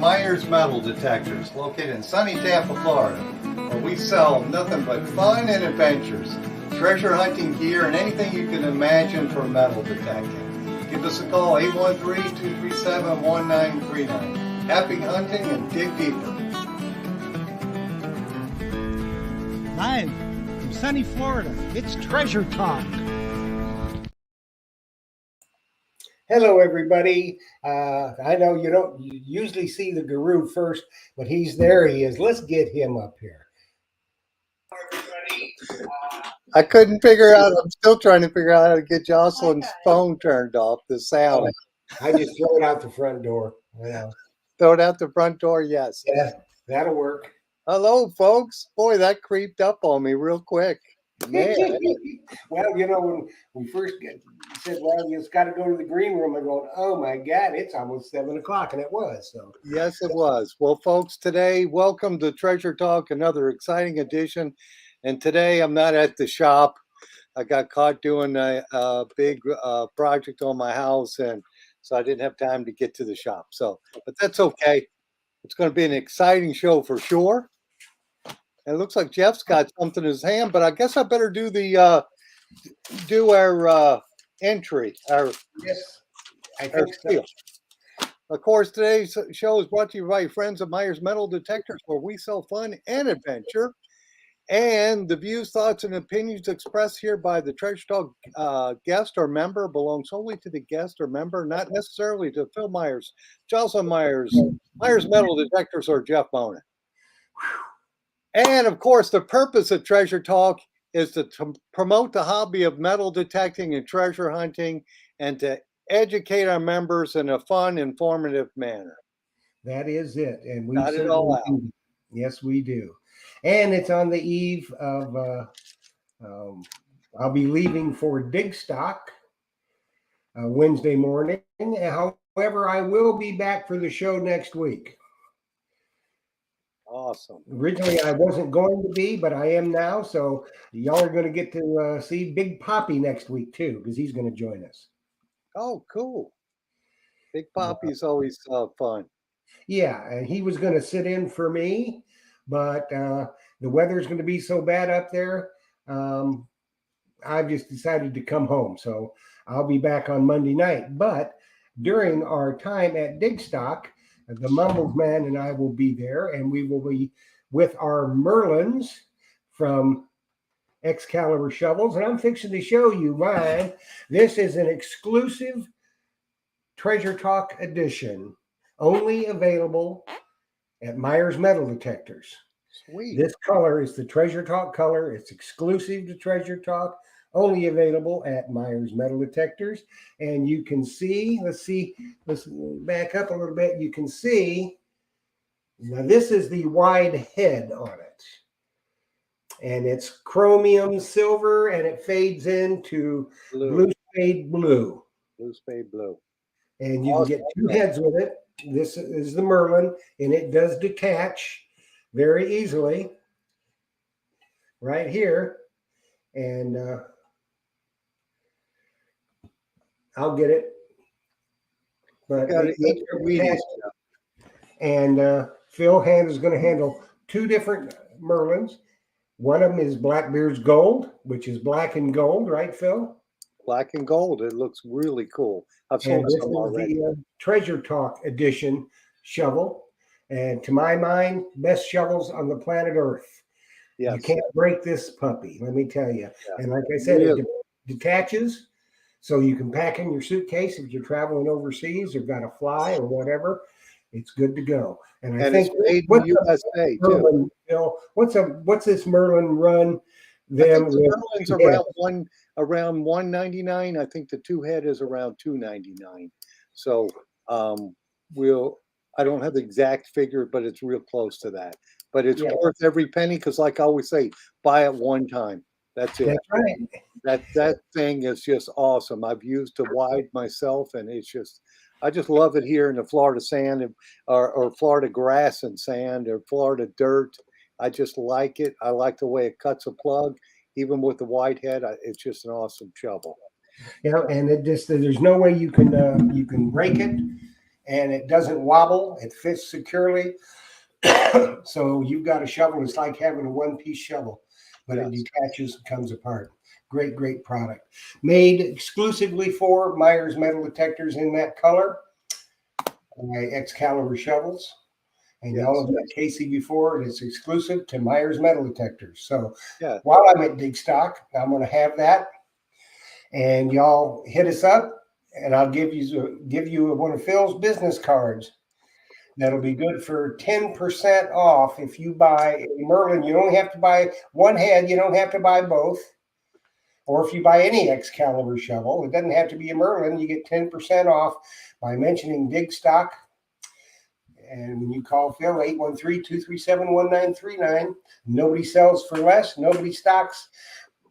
Myers Metal Detectors, located in sunny Tampa, Florida, where we sell nothing but fun and adventures, treasure hunting gear, and anything you can imagine for metal detecting. Give us a call, 813-237-1939. Happy hunting and dig deeper. Live from sunny Florida, it's Treasure Talk. Hello, everybody. I know you don't usually see the guru first, but he's there. He is. Let's get him up here. I couldn't figure out, I'm still trying to figure out how to get Jocelyn's phone turned off, the sound. I just throw it out the front door. Yeah. Throw it out the front door, yes. Yeah, that'll work. Hello, folks. Boy, that creeped up on me real quick. Man. Well, when we first said, well, it's got to go to the green room, I'm going, oh my God, it's almost 7 o'clock, and it was. So yes, it was. Well, folks, today, welcome to Treasure Talk, another exciting edition. And today, I'm not at the shop. I got caught doing a big project on my house, and so I didn't have time to get to the shop. So, but that's okay. It's going to be an exciting show for sure. And it looks like Jeff's got something in his hand, but I guess I better do our entry. Yes, I think so. Of course, today's show is brought to you by friends of Myers Metal Detectors, where we sell fun and adventure. And the views, thoughts, and opinions expressed here by the Treasure Talk guest or member belong solely to the guest or member, not necessarily to Phil Myers, Jocelyn Myers, Myers Metal Detectors, or Jeff Bonin. And of course, the purpose of Treasure Talk is to promote the hobby of metal detecting and treasure hunting, and to educate our members in a fun, informative manner. That is it. And we got it all out. Yes, we do. And it's on the eve of, I'll be leaving for Digstock Wednesday morning. However, I will be back for the show next week. Awesome. Originally, I wasn't going to be, but I am now. So y'all are going to get to see Big Poppy next week, too, because he's going to join us. Oh, cool. Big Poppy is always fun. Yeah, and he was going to sit in for me, but the weather's going to be so bad up there. I've just decided to come home. So I'll be back on Monday night. But during our time at Digstock, the Mumbles Man and I will be there, and we will be with our Merlins from Excalibur Shovels. And I'm fixing to show you mine. This is an exclusive Treasure Talk edition, only available at Myers Metal Detectors. Sweet. This color is the Treasure Talk color. It's exclusive to Treasure Talk, only available at Myers Metal Detectors. And you can see, let's back up a little bit. You can see, now this is the wide head on it. And it's chromium silver, and it fades into blue spade blue. Blue spade blue. And you can get two heads with it. This is the Merlin, and it does detach very easily right here. And I'll get it. But and Phil Hand is going to handle two different Merlins. One of them is Blackbeard's Gold, which is black and gold, right, Phil? Black and gold. It looks really cool. I've seen some already. The Treasure Talk edition shovel, and to my mind, best shovels on the planet Earth. Yes. You can't break this puppy, let me tell you. Yeah. And like I said, it detaches, so you can pack in your suitcase if you're traveling overseas or got to fly or whatever. It's good to go. And I think it's made in USA too. Bill, what's this Merlin run? Merlin's around $199. I think the two head is around $299. So I don't have the exact figure, but it's real close to that. But it's worth every penny, because like I always say, buy it one time. That's it. That's right. That thing is just awesome. I've used the wide myself, and I just love it here in the Florida sand or Florida grass and sand or Florida dirt. I just like it. I like the way it cuts a plug, even with the wide head. It's just an awesome shovel. And it just, there's no way you can rake it and it doesn't wobble. It fits securely. So you've got a shovel. It's like having a one-piece shovel, but it Yes. detaches and comes apart. Great product. Made exclusively for Myers Metal Detectors in that color. My Excalibur shovels. And Yes. y'all have met Casey before, and it's exclusive to Myers Metal Detectors. So Yeah. while I'm at Dig Stock, I'm going to have that. And y'all hit us up, and I'll give you one of Phil's business cards. That'll be good for 10% off if you buy a Merlin. You only have to buy one head. You don't have to buy both. Or if you buy any Excalibur shovel, it doesn't have to be a Merlin. You get 10% off by mentioning Dig Stock. And when you call Phil, 813-237-1939. Nobody sells for less. Nobody stocks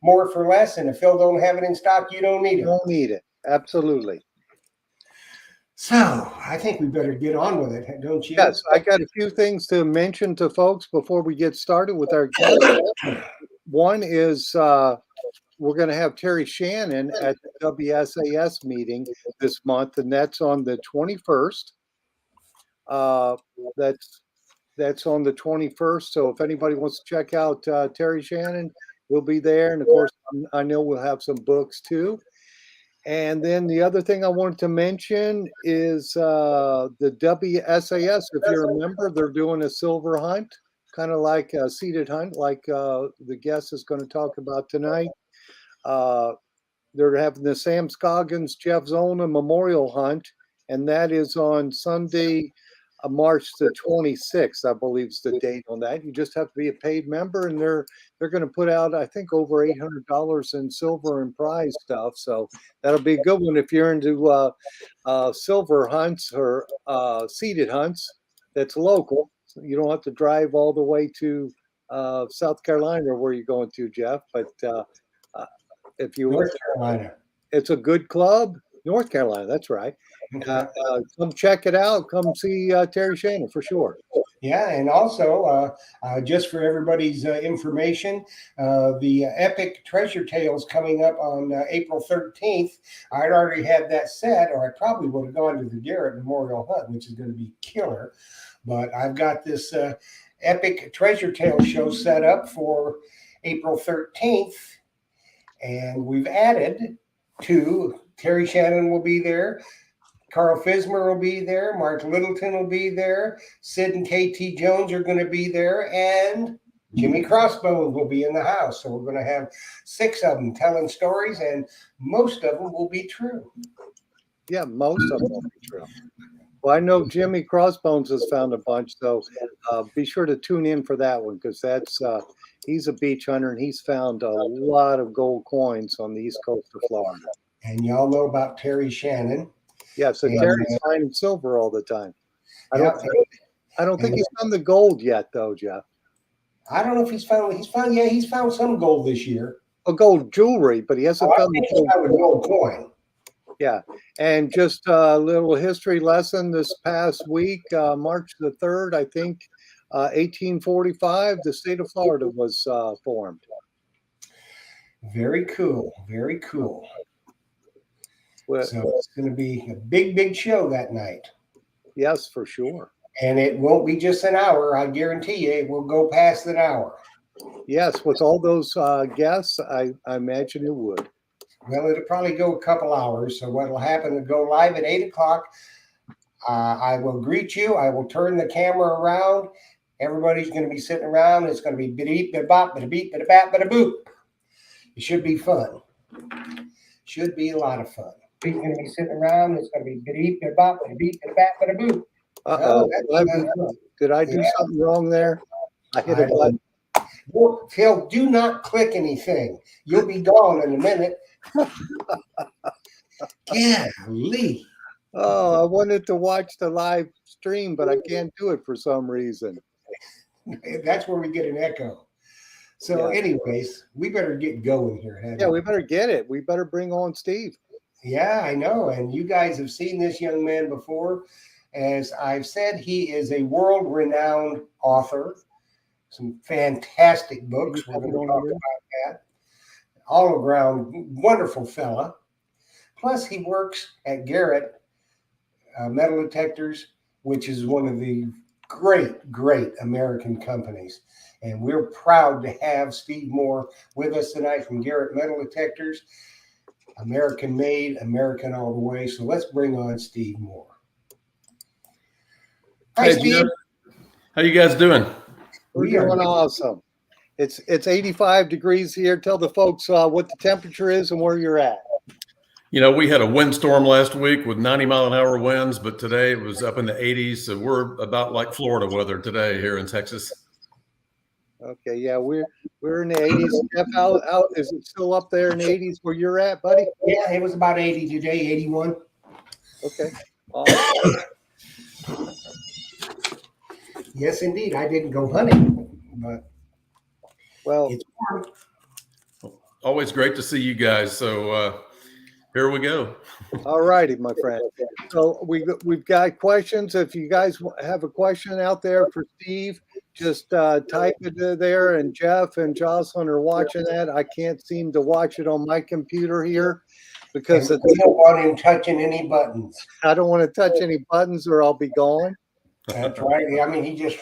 more for less. And if Phil don't have it in stock, you don't need You it. don't need it. Absolutely. So I think we better get on with it, don't you? Yes, I got a few things to mention to folks before we get started with our guest. One is we're going to have Terry Shannon at the WSAS meeting this month, and that's on the 21st. That's on the 21st. So if anybody wants to check out Terry Shannon, we'll be there. And of course, I know we'll have some books too. And then the other thing I wanted to mention is the WSAS. If you remember, they're doing a silver hunt, kind of like a seated hunt, like the guest is going to talk about tonight. They're having the Sam Scoggins, Jeff Zona Memorial Hunt, and that is on Sunday, March the 26th, I believe is the date on that. You just have to be a paid member, and they're going to put out, I think, over $800 in silver and prize stuff. So that'll be a good one if you're into silver hunts or seated hunts. That's local. So you don't have to drive all the way to South Carolina, where you're going to, Jeff. But if you North Carolina. It's a good club. North Carolina, that's right. Come check it out. Come see Terry Shannon for sure. Yeah, and also, just for everybody's information, the Epic Treasure Tales coming up on April 13th. I'd already had that set, or I probably would have gone to the Garrett Memorial Hunt, which is going to be killer. But I've got this Epic Treasure Tales show set up for April 13th, and we've added two. Terry Shannon will be there. Carl Fismer will be there. Mark Littleton will be there. Sid and KT Jones are going to be there. And Jimmy Crossbones will be in the house. So we're going to have 6 of them telling stories, and most of them will be true. Yeah, most of them will be true. Well, I know Jimmy Crossbones has found a bunch, so be sure to tune in for that one, because that's he's a beach hunter, and he's found a lot of gold coins on the east coast of Florida. And y'all know about Terry Shannon. Yeah, so Terry's finding silver all the time. I don't think he's found the gold yet, though, Jeff. I don't know if he's found some gold this year. Oh, gold jewelry, but he hasn't found the gold coin. Yeah, and just a little history lesson this past week, March the 3rd, I think, 1845, the state of Florida was formed. Very cool, very cool. Well, so it's going to be a big show that night. Yes, for sure. And it won't be just an hour. I guarantee you it will go past an hour. Yes, with all those guests, I imagine it would. Well, it'll probably go a couple hours. So what will happen to go live at 8 o'clock? I will greet you. I will turn the camera around. Everybody's going to be sitting around. It's going to be bida-beep, bida-bop, bida-beep, bida-bap, bida-boop. It should be fun. Should be a lot of fun. He's going to be sitting around. It's going to be bida-beep, bida-bop, bida-beep, bida-bap, bida-boop. Did I do something wrong there? I hit a button. Well, Phil, do not click anything. You'll be gone in a minute. Golly. Oh, I wanted to watch the live stream, but I can't do it for some reason. That's where we get an echo. So anyways, we better get going here. Yeah, we better get it. We better bring on Steve. Yeah, I know. And you guys have seen this young man before. As I've said, he is a world-renowned author. Some fantastic books. We're going to talk about that. All around wonderful fella. Plus, he works at Garrett Metal Detectors, which is one of the great American companies. And we're proud to have Steve Moore with us tonight from Garrett Metal Detectors. American made, American all the way. So let's bring on Steve Moore. Hi, Hey, Steve. Jeff. How you guys doing? We're doing awesome. It's 85 degrees here. Tell the folks what the temperature is and where you're at. You know, we had a windstorm last week with 90-mile-an-hour winds, but today it was up in the 80s. So we're about like Florida weather today here in Texas. Okay, yeah, we're in the 80s. Jeff, how is it still up there in the 80s where you're at, buddy? Yeah, it was about 80 today, 81. Okay. Awesome. Yes, indeed. I didn't go hunting, but Well, it's warm. Always great to see you guys. So here we go. all righty, my friend. So we've got questions. If you guys have a question out there for Steve, just type it there. And Jeff and Jocelyn are watching that. I can't seem to watch it on my computer here because we don't want him touching any buttons. I don't want to touch any buttons or I'll be gone. That's right. I mean, he just,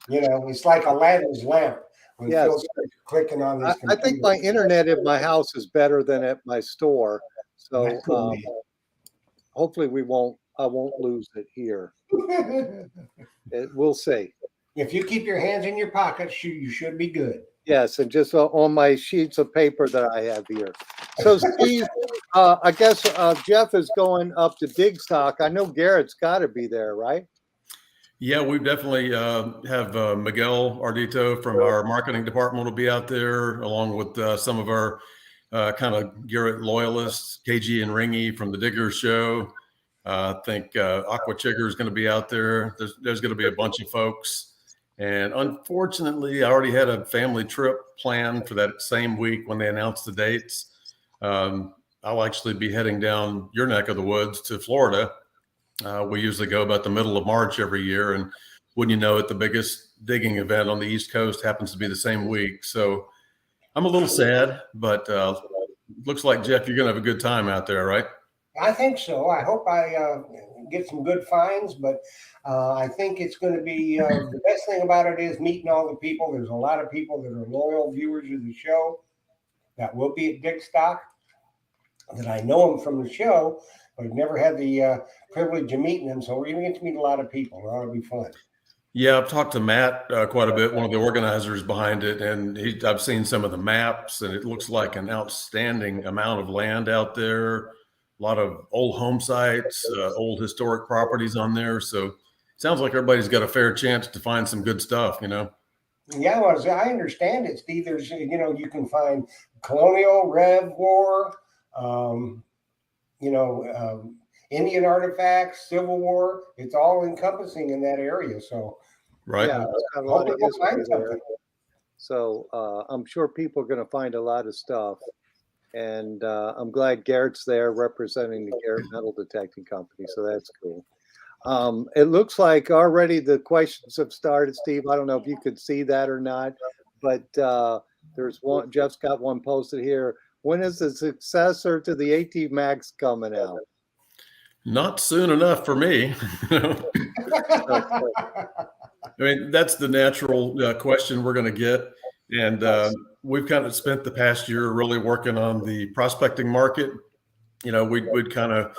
it's like Aladdin's lamp. When Yes. Phil starts clicking on this I think my internet at my house is better than at my store. So hopefully I won't lose it here. We'll see. If you keep your hands in your pockets, you should be good. Yes, and just on my sheets of paper that I have here. So, Steve, I guess Jeff is going up to dig stock. I know Garrett's got to be there, right? Yeah, we definitely have Miguel Ardito from our marketing department will be out there, along with some of our kind of Garrett loyalists, KG and Ringy from the Diggers Show. I think Aqua Chigger is going to be out there. There's going to be a bunch of folks. And unfortunately, I already had a family trip planned for that same week when they announced the dates. I'll actually be heading down your neck of the woods to Florida. We usually go about the middle of March every year. And wouldn't you know it, the biggest digging event on the East Coast happens to be the same week. So I'm a little sad, but looks like, Jeff, you're going to have a good time out there, right? I think so. I hope I get some good finds, but I think it's going to be the best thing about it is meeting all the people. There's a lot of people that are loyal viewers of the show that will be at Dig Stock that I know them from the show, but I've never had the privilege of meeting them. So we're going to get to meet a lot of people. It ought to be fun. Yeah, I've talked to Matt quite a bit, one of the organizers behind it, and I've seen some of the maps, and it looks like an outstanding amount of land out there. A lot of old home sites, old historic properties on there. So it sounds like everybody's got a fair chance to find some good stuff, Yeah, well, as I understand it, Steve, there's, you can find colonial, Rev War, Indian artifacts, Civil War. It's all encompassing in that area. So, right. Yeah, there's got a lot of history there. So I'm sure people are going to find a lot of stuff. And I'm glad Garrett's there representing the Garrett Metal Detecting Company. So that's cool. It looks like already the questions have started, Steve. I don't know if you could see that or not, but there's one. Jeff's got one posted here. When is the successor to the AT Max coming out? Not soon enough for me. I mean, that's the natural question we're going to get. And we've kind of spent the past year really working on the prospecting market. We'd kind of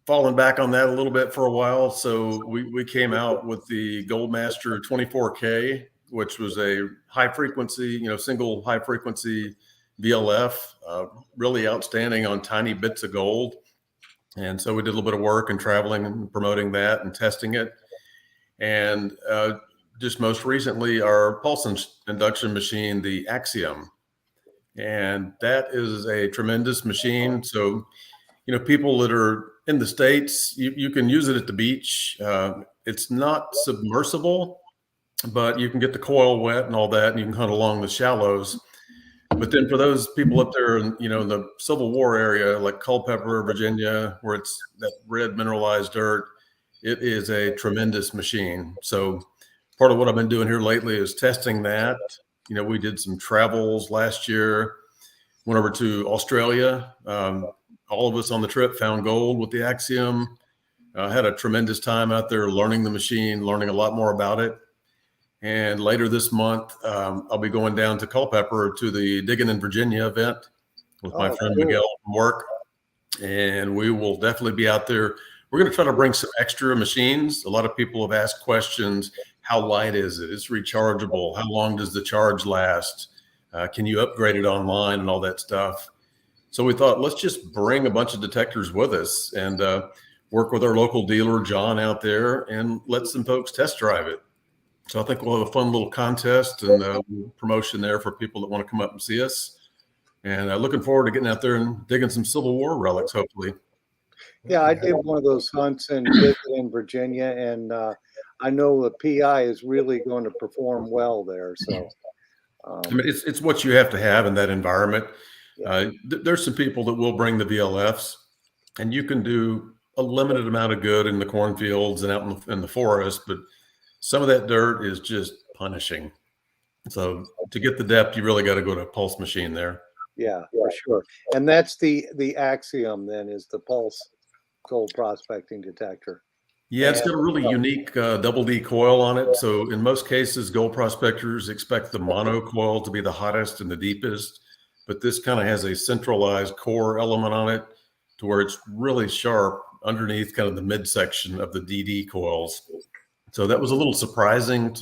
fallen back on that a little bit for a while. So we came out with the Goldmaster 24K, which was a high frequency, single high frequency VLF, really outstanding on tiny bits of gold. And so we did a little bit of work and traveling and promoting that and testing it. And just most recently, our pulse induction machine, the Axiom. And that is a tremendous machine. So, people that are in the States, you can use it at the beach. It's not submersible, but you can get the coil wet and all that, and you can hunt along the shallows. But then for those people up there in, the Civil War area, like Culpeper, Virginia, where it's that red mineralized dirt, it is a tremendous machine. So part of what I've been doing here lately is testing that. We did some travels last year, went over to Australia. All of us on the trip found gold with the Axiom. I had a tremendous time out there learning the machine, learning a lot more about it. And later this month, I'll be going down to Culpeper to the Digging in Virginia event with my friend cool. Miguel from work. And we will definitely be out there. We're going to try to bring some extra machines. A lot of people have asked questions. How light is it? It's rechargeable. How long does the charge last? Can you upgrade it online and all that stuff? So we thought, let's just bring a bunch of detectors with us and work with our local dealer, John, out there and let some folks test drive it. So I think we'll have a fun little contest and promotion there for people that want to come up and see us. And looking forward to getting out there and digging some Civil War relics, hopefully. Yeah, I did one of those hunts in Virginia, and I know the PI is really going to perform well there. So, I mean, it's what you have to have in that environment. There's some people that will bring the VLFs, and you can do a limited amount of good in the cornfields and out in the forest, but some of that dirt is just punishing. So to get the depth, you really got to go to a pulse machine there. yeah, for sure. And that's the Axiom then, is the pulse gold prospecting detector. Yeah, it's got a really unique double D coil on it. So in most cases, gold prospectors expect the mono coil to be the hottest and the deepest, but this kind of has a centralized core element on it to where it's really sharp underneath kind of the midsection of the DD coils. So that was a little surprising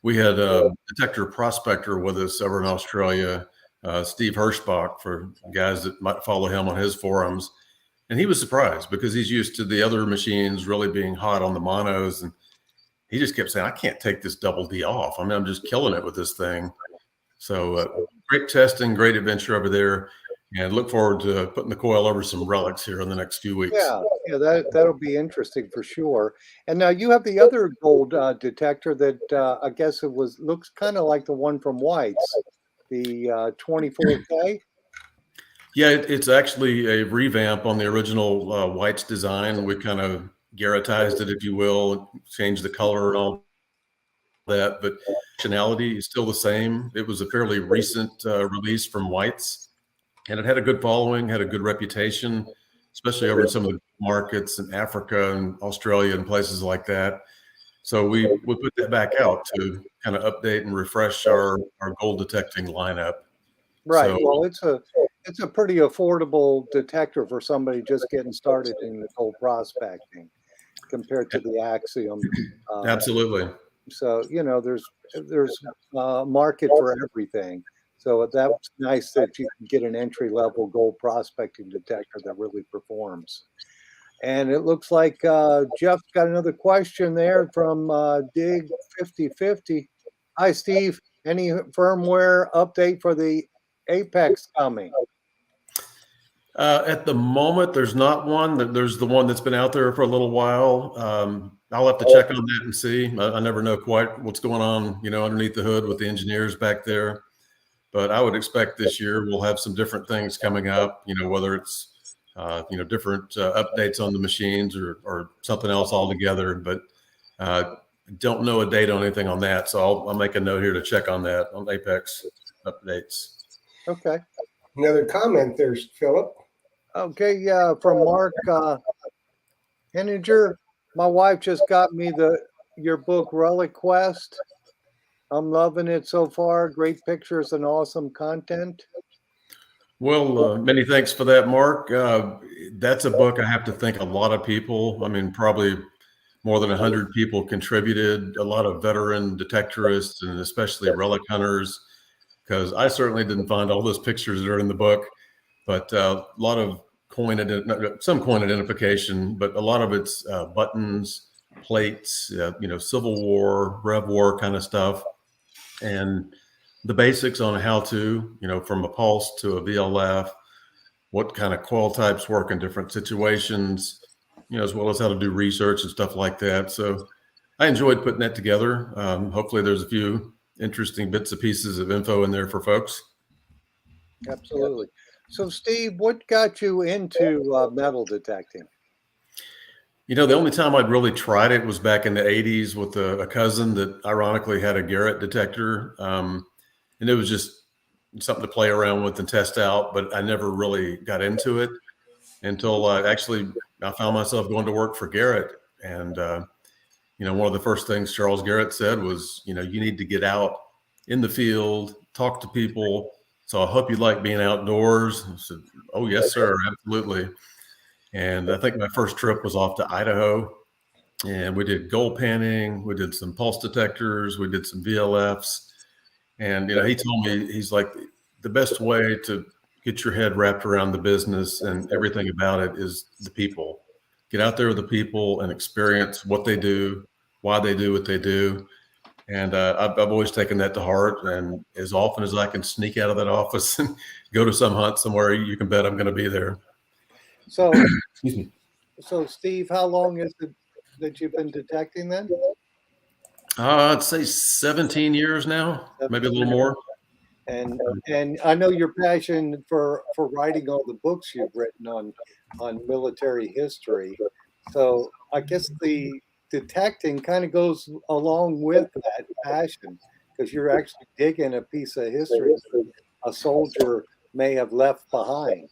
we had a detector prospector with us over in Australia, Steve Hirschbach, for guys that might follow him on his forums. And he was surprised because he's used to the other machines really being hot on the monos. And he just kept saying, I can't take this double D off. I mean, I'm just killing it with this thing. So great testing, great adventure over there. And look forward to putting the coil over some relics here in the next few weeks. Yeah, that'll be interesting for sure. And now you have the other gold detector that I guess looks kind of like the one from White's, the 24K. Yeah, it's actually a revamp on the original White's design. We kind of Garrettized it, if you will, changed the color and all that, but functionality is still the same. It was a fairly recent release from White's, and it had a good following, had a good reputation, especially over in some of the markets in Africa and Australia and places like that. So we put that back out to kind of update and refresh our gold detecting lineup. Right. So, Well, it's a pretty affordable detector for somebody just getting started in the gold prospecting compared to the Axiom. absolutely. So there's a market for everything. So that's nice that you can get an entry level gold prospecting detector that really performs. And it looks like Jeff's got another question there from Dig 5050. Hi, Steve. Any firmware update for the Apex coming? At the moment, there's not one. There's the one that's been out there for a little while. I'll have to check on that and see. I never know quite what's going on, underneath the hood with the engineers back there. But I would expect this year we'll have some different things coming up. Whether it's different updates on the machines or something else altogether. But don't know a date on anything on that. So I'll make a note here to check on that on Apex updates. Okay. Another comment there, Philip. Okay, yeah, from Mark Henninger. My wife just got me your book Relic Quest. I'm loving it so far. Great pictures and awesome content. Well, many thanks for that, Mark. That's a book I have to think a lot of people, probably more than 100 people contributed, a lot of veteran detectorists and especially relic hunters, because I certainly didn't find all those pictures that are in the book, but a lot of some coin identification, but a lot of it's buttons, plates, Civil War, Rev War kind of stuff, and the basics on how to, from a pulse to a VLF, what kind of coil types work in different situations, as well as how to do research and stuff like that. So I enjoyed putting that together. Hopefully there's a few interesting bits and pieces of info in there for folks. Absolutely. So, Steve, what got you into metal detecting? The only time I'd really tried it was back in the 80s with a cousin that ironically had a Garrett detector. And it was just something to play around with and test out, but I never really got into it until I actually I found myself going to work for Garrett. And, one of the first things Charles Garrett said was, you need to get out in the field, talk to people. So I hope you like being outdoors. I said, oh, yes, sir. Absolutely. And I think my first trip was off to Idaho, and we did gold panning. We did some pulse detectors. We did some VLFs. And, he told me, he's like, the best way to get your head wrapped around the business and everything about it is the people. Get out there with the people and experience what they do, why they do what they do. And I've always taken that to heart. And as often as I can sneak out of that office and go to some hunt somewhere, you can bet I'm going to be there. So, Excuse me. so Steve, how long is it that you've been detecting then? I'd say 17 years now, maybe a little more. And I know your passion for writing all the books you've written on military history. So I guess the detecting kind of goes along with that passion, because you're actually digging a piece of history a soldier may have left behind.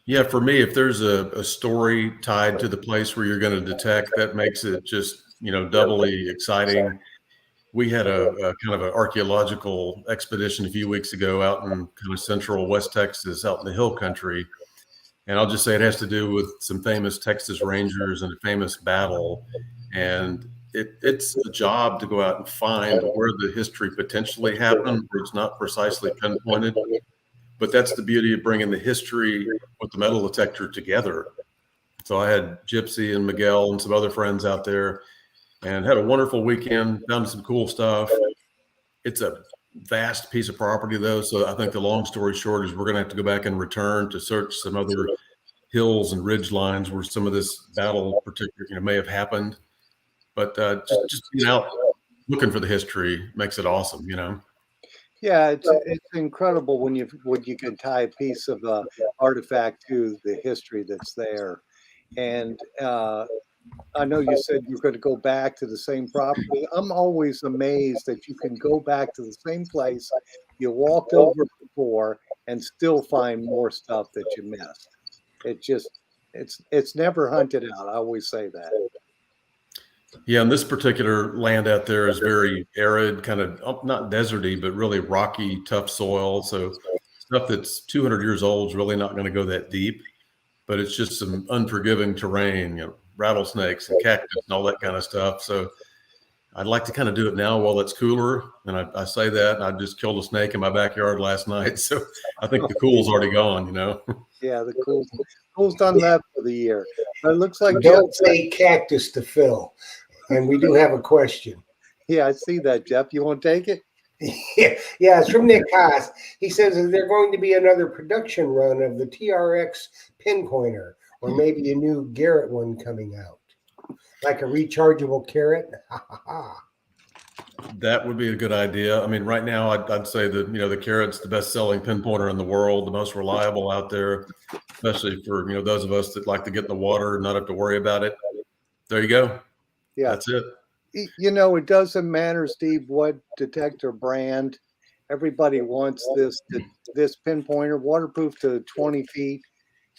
Yeah, for me, if there's a story tied to the place where you're going to detect, that makes it just, doubly exciting. We had a kind of an archaeological expedition a few weeks ago out in kind of central West Texas, out in the hill country. And I'll just say it has to do with some famous Texas Rangers and a famous battle. And it's a job to go out and find where the history potentially happened, where it's not precisely pinpointed. But that's the beauty of bringing the history with the metal detector together. So I had Gypsy and Miguel and some other friends out there and had a wonderful weekend, found some cool stuff. It's a vast piece of property, though. So I think the long story short is we're going to have to go back and return to search some other hills and ridge lines where some of this battle particularly may have happened. But just being out looking for the history makes it awesome, Yeah, it's incredible when you can tie a piece of artifact to the history that's there. And I know you said you're going to go back to the same property. I'm always amazed that you can go back to the same place you walked over before and still find more stuff that you missed. It's never hunted out. I always say that. Yeah, and this particular land out there is very arid, kind of not deserty, but really rocky, tough soil. So stuff that's 200 years old is really not going to go that deep, but it's just some unforgiving terrain, rattlesnakes and cactus and all that kind of stuff. So I'd like to kind of do it now while it's cooler. And I say that, and I just killed a snake in my backyard last night. So I think the cool's already gone, Yeah, the cool's done that for the year. But it looks like Don't say cactus to Phil. And we do have a question. Yeah, I see that, Jeff. You want to take it? Yeah, it's from Nick Haas. He says, is there going to be another production run of the TRX pinpointer, or maybe a new Garrett one coming out? Like a rechargeable carrot? That would be a good idea. I mean, right now, I'd say that, the Carrot's the best-selling pinpointer in the world, the most reliable out there, especially for, those of us that like to get in the water and not have to worry about it. There you go. Yeah. That's it. It doesn't matter, Steve, what detector brand. Everybody wants this pinpointer, waterproof to 20 feet.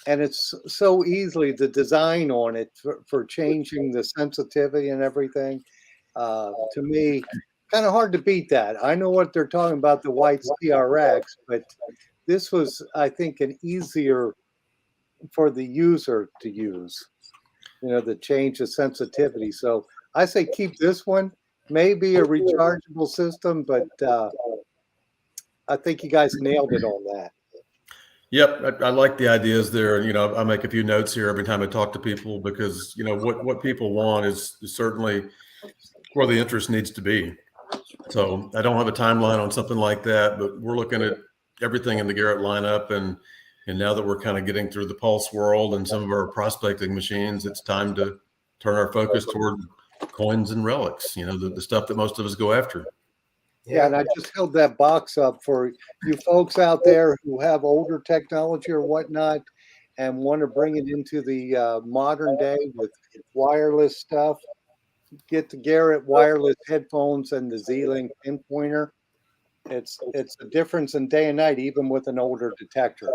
And it's so easily the design on it for changing the sensitivity and everything. To me, kind of hard to beat that. I know what they're talking about, the white TRX, but this was, I think, an easier for the user to use, to change the sensitivity. So I say keep this one, maybe a rechargeable system, but I think you guys nailed it on that. Yep, I like the ideas there. And, I make a few notes here every time I talk to people because, what people want is certainly where the interest needs to be. So I don't have a timeline on something like that, but we're looking at everything in the Garrett lineup. And now that we're kind of getting through the pulse world and some of our prospecting machines, it's time to turn our focus toward coins and relics, the stuff that most of us go after. Yeah, and I just held that box up for you folks out there who have older technology or whatnot and want to bring it into the modern day with wireless stuff. Get the Garrett wireless headphones and the Z-Link pinpointer. It's a difference in day and night, even with an older detector.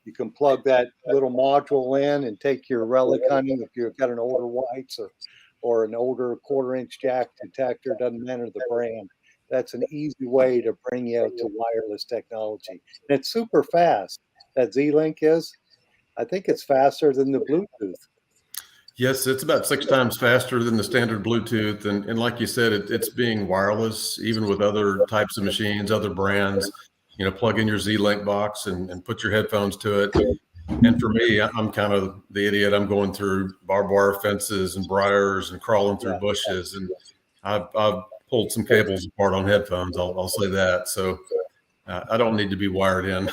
You can plug that little module in and take your relic hunting if you've got an older whites or an older 1/4-inch jack detector, doesn't matter the brand. That's an easy way to bring you to wireless technology. And it's super fast. That Z-Link is, I think it's faster than the Bluetooth. Yes, it's about 6 times faster than the standard Bluetooth. And like you said, it's being wireless, even with other types of machines, other brands. Plug in your Z-Link box and put your headphones to it. And for me, I'm kind of the idiot. I'm going through barbed wire fences and briars and crawling through bushes. And I've pulled some cables apart on headphones. I'll say that. So I don't need to be wired in.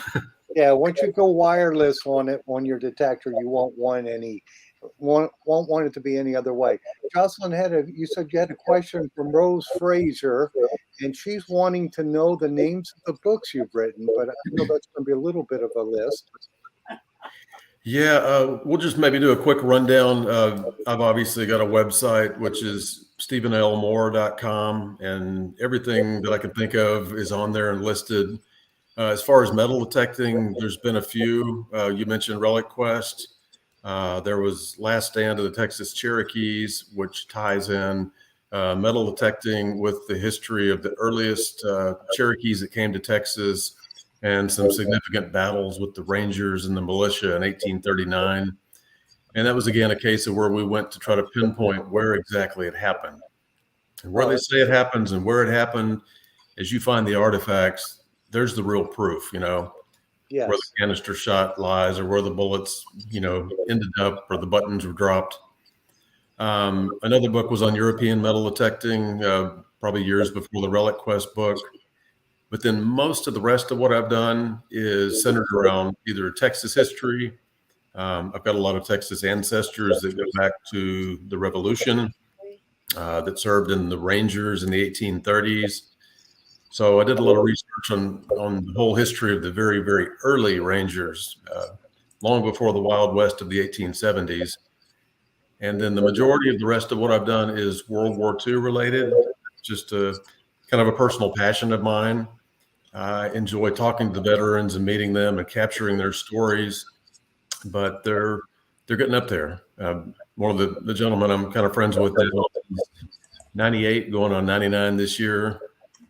Yeah, once you go wireless on your detector, you won't want it to be any other way. Jocelyn you said you had a question from Rose Fraser, and she's wanting to know the names of the books you've written, but I know that's going to be a little bit of a list. Yeah, we'll just maybe do a quick rundown. I've obviously got a website, which is stephenlmoore.com, and everything that I can think of is on there and listed. As far as metal detecting, there's been a few. You mentioned Relic Quest. There was Last Stand of the Texas Cherokees, which ties in metal detecting with the history of the earliest Cherokees that came to Texas and some significant battles with the Rangers and the militia in 1839. And that was, again, a case of where we went to try to pinpoint where exactly it happened. And where they say it happens and where it happened, as you find the artifacts, there's the real proof, Yes. Where the canister shot lies or where the bullets, ended up or the buttons were dropped. Another book was on European metal detecting, probably years before the Relic Quest book. But then most of the rest of what I've done is centered around either Texas history. I've got a lot of Texas ancestors that go back to the Revolution that served in the Rangers in the 1830s. So I did a lot of research on the whole history of the very, very early Rangers, long before the Wild West of the 1870s. And then the majority of the rest of what I've done is World War II related, just a kind of a personal passion of mine. I enjoy talking to the veterans and meeting them and capturing their stories, but they're getting up there. One of the gentlemen I'm kind of friends with now, 98, going on 99 this year.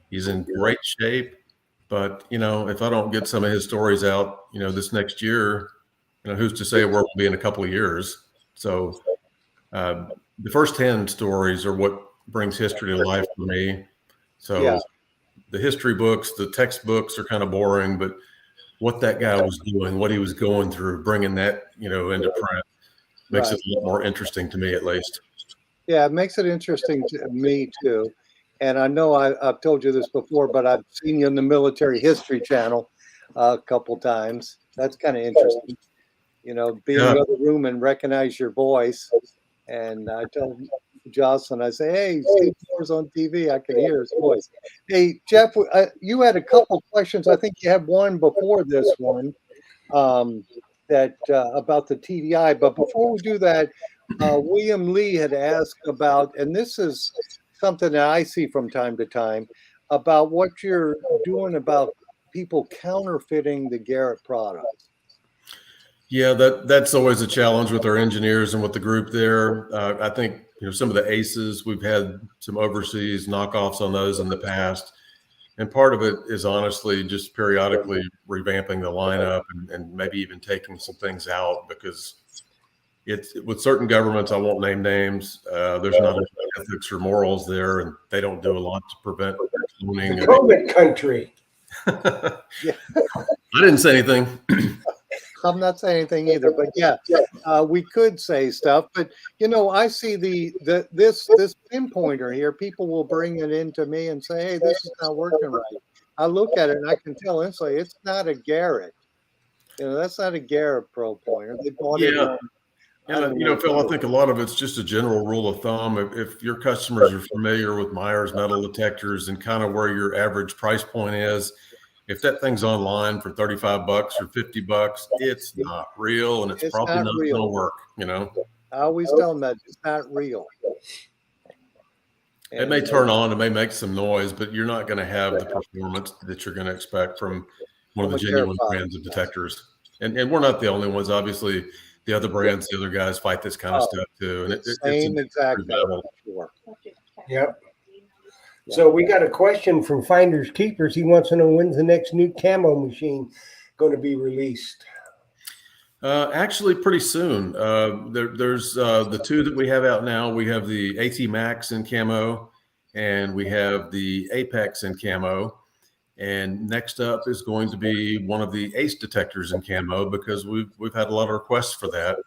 He's in great shape, but if I don't get some of his stories out, this next year, who's to say where we'll be in a couple of years? So the first 10 stories are what brings history to life for me. So the history books, the textbooks are kind of boring, but what that guy was doing, what he was going through, bringing that, into print makes it a lot more interesting to me, at least. Yeah, it makes it interesting to me too. And I know I've told you this before, but I've seen you on the Military History Channel a couple times. That's kind of interesting. Be in the other room and recognize your voice. And I tell Jocelyn, I say, "Hey, Steve Moore's on TV. I can hear his voice." Hey, Jeff, you had a couple questions. I think you had one before this one that about the TDI. But before we do that, William Lee had asked about, and this is something that I see from time to time, about what you're doing about people counterfeiting the Garrett products. Yeah, that's always a challenge with our engineers and with the group there. I think some of the aces, we've had some overseas knockoffs on those in the past, and part of it is honestly just periodically revamping the lineup and maybe even taking some things out, because it's with certain governments, I won't name names, there's not enough ethics or morals there, and they don't do a lot to prevent cloning. The COVID country. I didn't say anything. I'm not saying anything either, but we could say stuff. But I see this pinpointer here. People will bring it into me and say, "Hey, this is not working right." I look at it and I can tell instantly it's not a Garrett. That's not a Garrett Pro pointer. They bought it. And Phil, I think a lot of it's just a general rule of thumb. If your customers are familiar with Myers metal detectors and kind of where your average price point is, if that thing's online for $35 or $50, it's not real, and it's probably not going to work. I always tell them that it's not real. It may turn on, it may make some noise, but you're not going to have the performance that you're going to expect from one of the genuine brands of detectors. And we're not the only ones. Obviously, the other brands, the other guys fight this kind of stuff too. And it's Same a exact thing. battle. Sure. Yep. So we got a question from Finders Keepers. He wants to know, when's the next new camo machine going to be released? Actually, pretty soon. There's the two that we have out now. We have the AT Max in camo, and we have the Apex in camo. And next up is going to be one of the Ace detectors in camo, because we've had a lot of requests for that.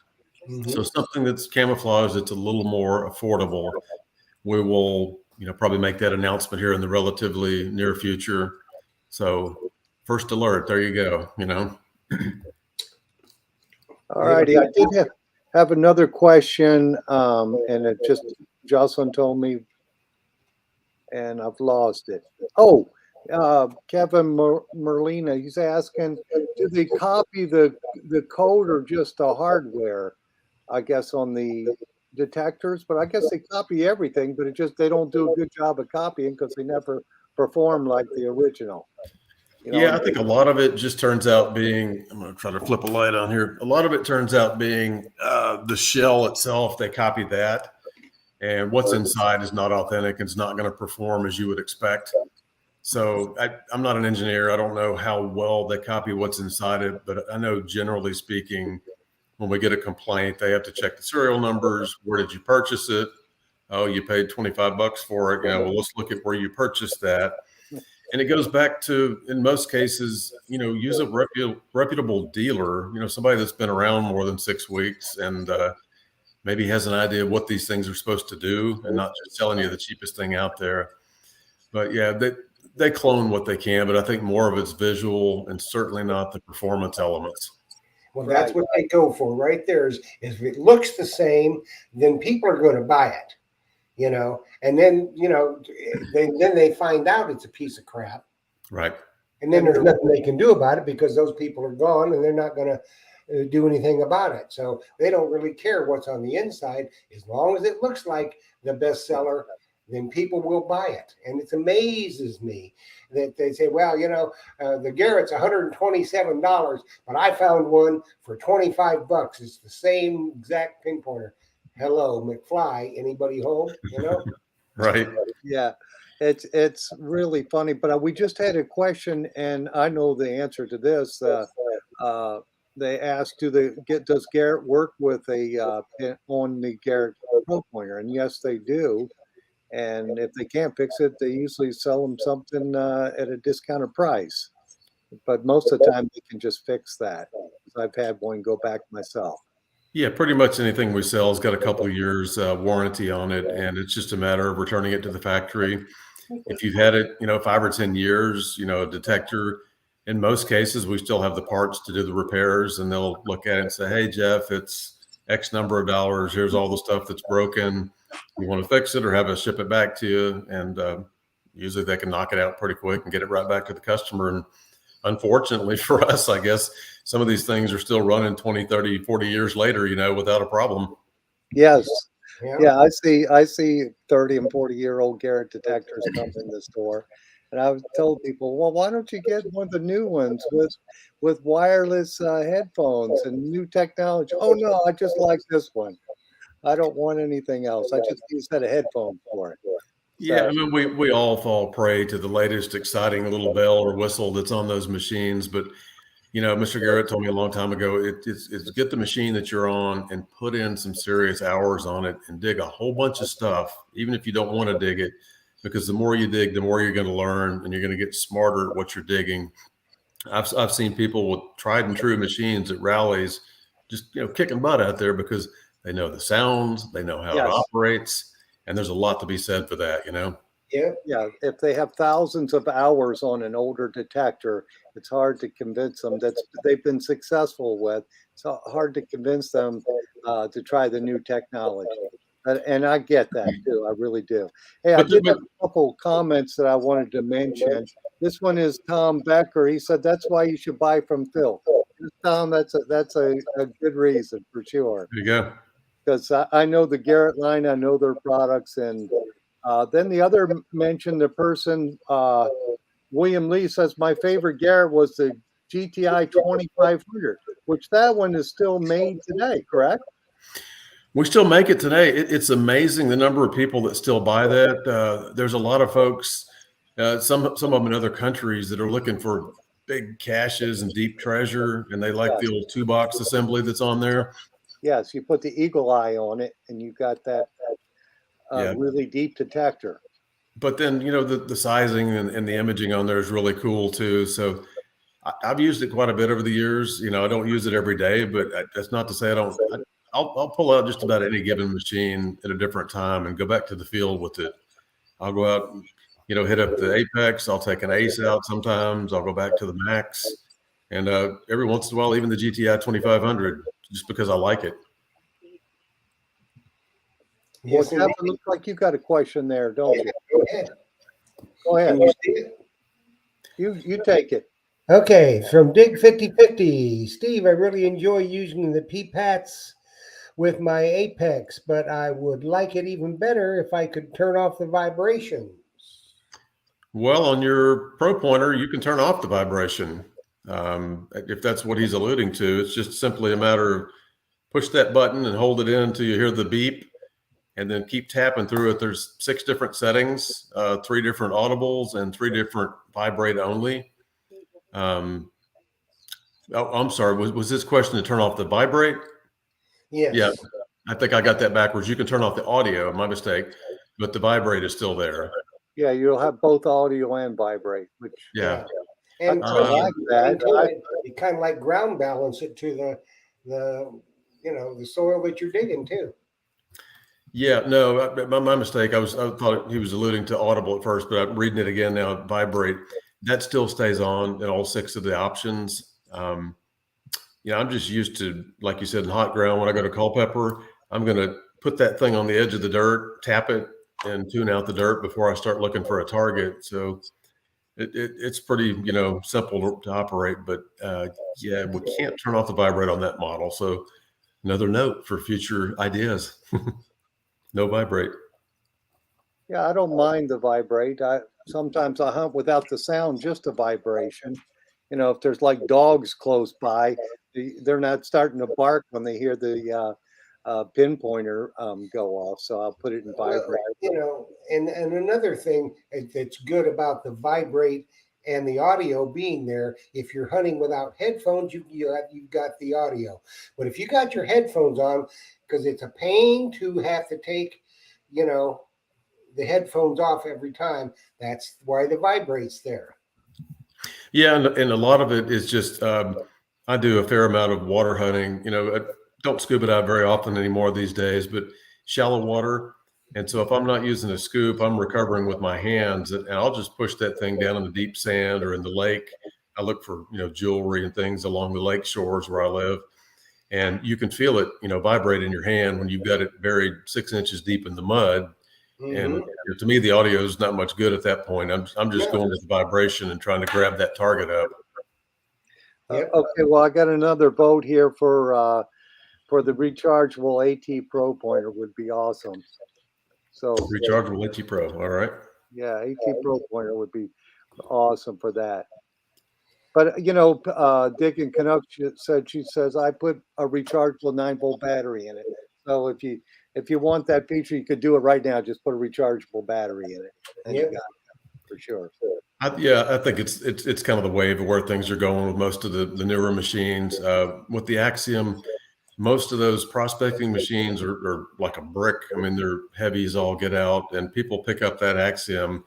Mm-hmm. So something that's camouflage that's a little more affordable. We will, probably make that announcement here in the relatively near future. So first alert, there you go. All righty. I did have another question, and it just Jocelyn told me, and I've lost it. Oh, Kevin Merlina, he's asking, do they copy the code or just the hardware? I guess on the detectors, but I guess they copy everything, but they don't do a good job of copying because they never perform like the original. Yeah, I think a lot of it just turns out being, I'm going to try to flip a light on here. A lot of it turns out being the shell itself. They copy that, and what's inside is not authentic. It's not going to perform as you would expect. So I'm not an engineer. I don't know how well they copy what's inside it, but I know generally speaking, when we get a complaint, they have to check the serial numbers. Where did you purchase it? Oh, you paid $25 for it. Well, let's look at where you purchased that. And it goes back to, in most cases, use a reputable dealer, somebody that's been around more than 6 weeks and maybe has an idea of what these things are supposed to do, and not just selling you the cheapest thing out there. But yeah, they clone what they can, but I think more of it's visual and certainly not the performance elements. Well, that's what they go for right there. Is if it looks the same, then people are going to buy it. And then then they find out it's a piece of crap, right? And then there's nothing they can do about it because those people are gone and they're not going to do anything about it. So they don't really care what's on the inside. As long as it looks like the bestseller, then people will buy it. And it amazes me that they say, well, the Garrett's $127, but I found one for $25. It's the same exact pinpointer. Hello, McFly. Anybody home? Right. Yeah, it's really funny. But we just had a question, and I know the answer to this. They asked, does Garrett work with on the Garrett Pro Pointer? And yes, they do. And if they can't fix it, they usually sell them something at a discounted price. But most of the time, they can just fix that. I've had one go back myself. Yeah, pretty much anything we sell has got a couple of years warranty on it, and it's just a matter of returning it to the factory. If you've had it, 5 or 10 years, a detector, in most cases, we still have the parts to do the repairs, and they'll look at it and say, hey, Jeff, it's X number of dollars. Here's all the stuff that's broken. You want to fix it or have us ship it back to you? And usually they can knock it out pretty quick and get it right back to the customer. And unfortunately for us, I guess some of these things are still running 20, 30, 40 years later, without a problem. Yes. Yeah, I see 30 and 40-year-old Garrett detectors come in the store. And I've told people, well, why don't you get one of the new ones with wireless headphones and new technology? Oh, no, I just like this one. I don't want anything else. I just need a set of headphones for it. Yeah, I mean, we all fall prey to the latest exciting little bell or whistle that's on those machines. But, Mr. Garrett told me a long time ago, it's get the machine that you're on and put in some serious hours on it and dig a whole bunch of stuff, even if you don't want to dig it, because the more you dig, the more you're going to learn and you're going to get smarter at what you're digging. I've seen people with tried and true machines at rallies just, kicking butt out there because they know the sounds, they know how it operates. And there's a lot to be said for that, Yeah. If they have thousands of hours on an older detector, it's hard to convince them that they've been successful with. It's hard to convince them to try the new technology. And I get that too. I really do. Hey, I did have a couple comments that I wanted to mention. This one is Tom Becker. He said that's why you should buy from Phil. Tom, that's a good reason for sure. There you go. Because I know the Garrett line, I know their products. And then the other mention, the person, William Lee says, my favorite Garrett was the GTI 2500, which that one is still made today, correct? We still make it today. It's amazing the number of people that still buy that. There's a lot of folks, some of them in other countries, that are looking for big caches and deep treasure, and they like the old 2-box assembly that's on there. Yes, you put the eagle eye on it, and you got that really deep detector. But then, the sizing and the imaging on there is really cool too. So I've used it quite a bit over the years. I don't use it every day, but that's not to say I don't. I'll pull out just about any given machine at a different time and go back to the field with it. I'll go out and, hit up the Apex. I'll take an Ace out sometimes. I'll go back to the Max. And every once in a while, even the GTI 2500, just because I like it. Yes, well, Jeff, it looks like you got a question there, don't you? Go ahead. Go ahead. Can you see it? You take it. Okay, from Dig 5050, Steve, I really enjoy using the PPATs with my Apex, but I would like it even better if I could turn off the vibrations. Well, on your Pro Pointer, you can turn off the vibration. If that's what he's alluding to, it's just simply a matter of push that button and hold it in until you hear the beep, and then keep tapping through it. There's 6 different settings, 3 different audibles, and 3 different vibrate only. I'm sorry. Was this question to turn off the vibrate? Yes. Yeah, I think I got that backwards. You can turn off the audio, my mistake, but the vibrate is still there. Yeah, you'll have both audio and vibrate, which and I like that. You kind of like ground balance it to the soil that you're digging too. Yeah, no, my mistake. I thought he was alluding to audible at first, but I'm reading it again now. Vibrate, that still stays on in all 6 of the options. I'm just used to, like you said, in hot ground. When I go to Culpeper, I'm going to put that thing on the edge of the dirt, tap it, and tune out the dirt before I start looking for a target. So it's pretty, simple to operate. But we can't turn off the vibrate on that model. So another note for future ideas. No vibrate. Yeah, I don't mind the vibrate. Sometimes I hunt without the sound, just a vibration. If there's like dogs close by, they're not starting to bark when they hear the pinpointer go off. So I'll put it in vibrate. Well, and another thing that's good about the vibrate and the audio being there, if you're hunting without headphones, you've got the audio. But if you got your headphones on, because it's a pain to have to take, the headphones off every time. That's why the vibrate's there. Yeah, and a lot of it is just I do a fair amount of water hunting. I don't scuba dive very often anymore these days, but shallow water. And so if I'm not using a scoop, I'm recovering with my hands, and I'll just push that thing down in the deep sand or in the lake. I look for jewelry and things along the lake shores where I live, and you can feel it vibrate in your hand when you've got it buried 6 inches deep in the mud. Mm-hmm. And to me, the audio is not much good at that point. I'm just going with the vibration and trying to grab that target up. Okay, well, I got another vote here for the rechargeable AT Pro pointer would be awesome. So rechargeable AT Pro, all right. Yeah, AT Pro pointer would be awesome for that. But Dick and Canuck she says I put a rechargeable 9-volt battery in it. So if you want that feature, you could do it right now. Just put a rechargeable battery in it, and you got it for sure. I think it's kind of the wave of where things are going with most of the newer machines. With the Axiom, most of those prospecting machines are like a brick. I mean, they're heavy as all get out, and people pick up that Axiom,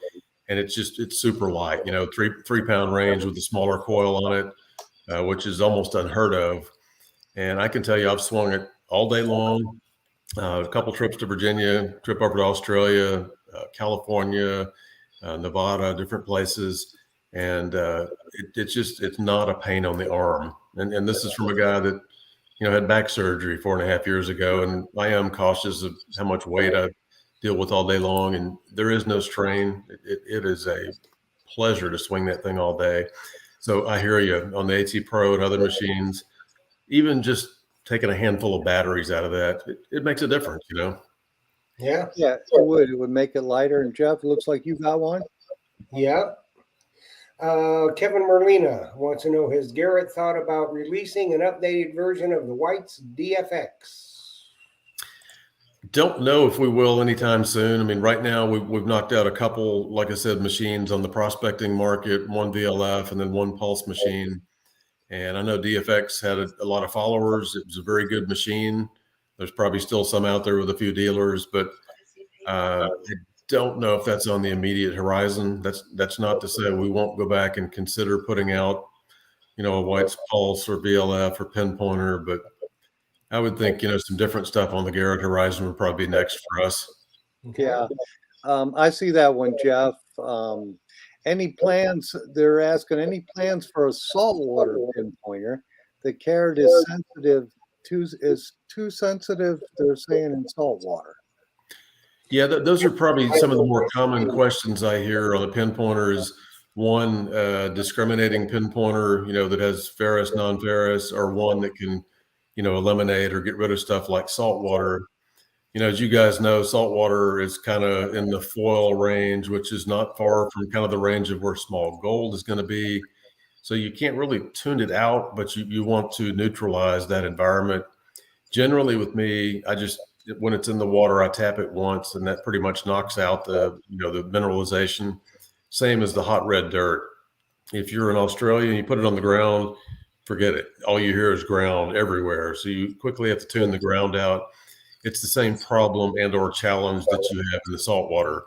and it's super light. 3-pound range with a smaller coil on it, which is almost unheard of. And I can tell you, I've swung it all day long. A couple trips to Virginia, trip over to Australia, California, Nevada, different places. And it's not a pain on the arm. And this is from a guy that, had back surgery 4.5 years ago. And I am cautious of how much weight I deal with all day long. And there is no strain. It is a pleasure to swing that thing all day. So I hear you on the AT Pro and other machines, even just taking a handful of batteries out of that, it makes a difference, Yeah, it would make it lighter. And Jeff, it looks like you got one. Yeah, Kevin Merlina wants to know, has Garrett thought about releasing an updated version of the White's DFX? Don't know if we will anytime soon. I mean, right now we've knocked out a couple, like I said, machines on the prospecting market, one VLF and then one Pulse machine. And I know DFX had a lot of followers. It was a very good machine. There's probably still some out there with a few dealers, but I don't know if that's on the immediate horizon. That's not to say we won't go back and consider putting out, a White's Pulse or VLF or Pinpointer, but I would think, some different stuff on the Garrett horizon would probably be next for us. Yeah, I see that one, Jeff. Any plans? They're asking any plans for a saltwater pinpointer. The carrot is too sensitive. They're saying in saltwater. Yeah, those are probably some of the more common questions I hear on a pinpointer is one, discriminating pinpointer, that has ferrous, non-ferrous, or one that can, eliminate or get rid of stuff like salt water. As you guys know, salt water is kind of in the foil range, which is not far from kind of the range of where small gold is going to be. So you can't really tune it out, but you want to neutralize that environment. Generally with me, when it's in the water, I tap it once and that pretty much knocks out the mineralization. Same as the hot red dirt. If you're in Australia and you put it on the ground, forget it. All you hear is ground everywhere. So you quickly have to tune the ground out. It's the same problem and or challenge that you have in the salt water.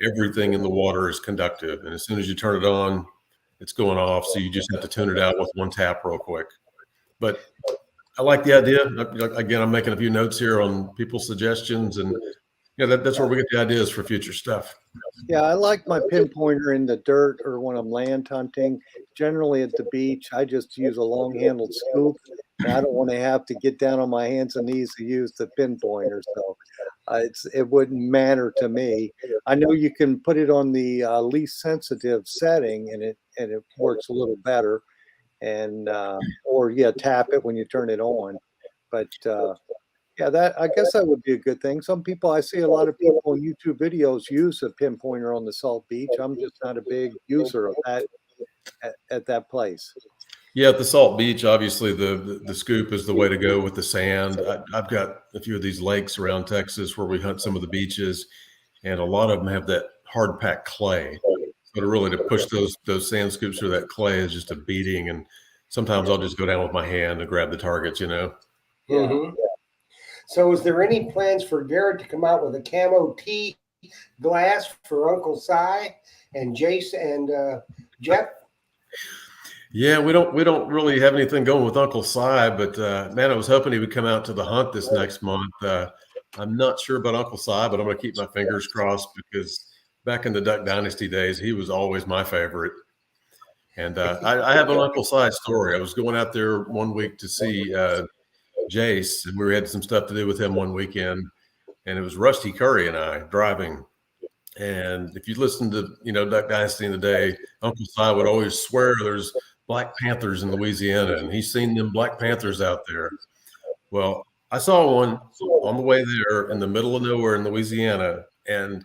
Everything in the water is conductive. And as soon as you turn it on, it's going off. So you just have to tune it out with one tap real quick. But I like the idea. Again, I'm making a few notes here on people's suggestions, and that's where we get the ideas for future stuff. Yeah, I like my pinpointer in the dirt or when I'm land hunting. Generally at the beach, I just use a long-handled scoop, and I don't want to have to get down on my hands and knees to use the pinpointer. So it wouldn't matter to me. I know you can put it on the least sensitive setting, and it works a little better. And or tap it when you turn it on. But I guess that would be a good thing. Some people, I see a lot of people on YouTube videos use a pinpointer on the salt beach. I'm just not a big user of that at that place. Yeah, at the salt beach, obviously the scoop is the way to go with the sand. I've got a few of these lakes around Texas where we hunt some of the beaches, and a lot of them have that hard packed clay. So to push those sand scoops through that clay is just a beating. And sometimes I'll just go down with my hand and grab the targets, Mm-hmm. So is there any plans for Garrett to come out with a camo T glass for Uncle Si and Jace and Jeff? Yeah, we don't really have anything going with Uncle Si, but man, I was hoping he would come out to the hunt this next month. I'm not sure about Uncle Si, but I'm going to keep my fingers crossed because back in the Duck Dynasty days, he was always my favorite. And I have an Uncle Si story. I was going out there one week to see Jace, and we had some stuff to do with him one weekend. And it was Rusty Curry and I driving. And if you listen to, Duck Dynasty in the day, Uncle Si would always swear there's Black Panthers in Louisiana, and he's seen them Black Panthers out there. Well, I saw one on the way there in the middle of nowhere in Louisiana, and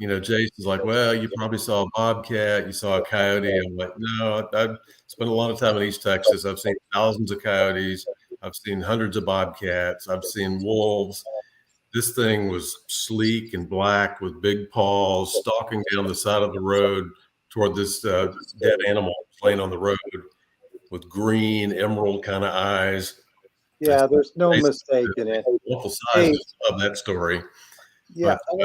Jace is like, well, you probably saw a bobcat, you saw a coyote. I'm like, no, I've spent a lot of time in East Texas. I've seen thousands of coyotes. I've seen hundreds of bobcats. I've seen wolves. This thing was sleek and black with big paws, stalking down the side of the road toward this dead animal laying on the road with green emerald kind of eyes. Yeah, there's no mistake in it. Uncle Si just love that story. Yeah, but,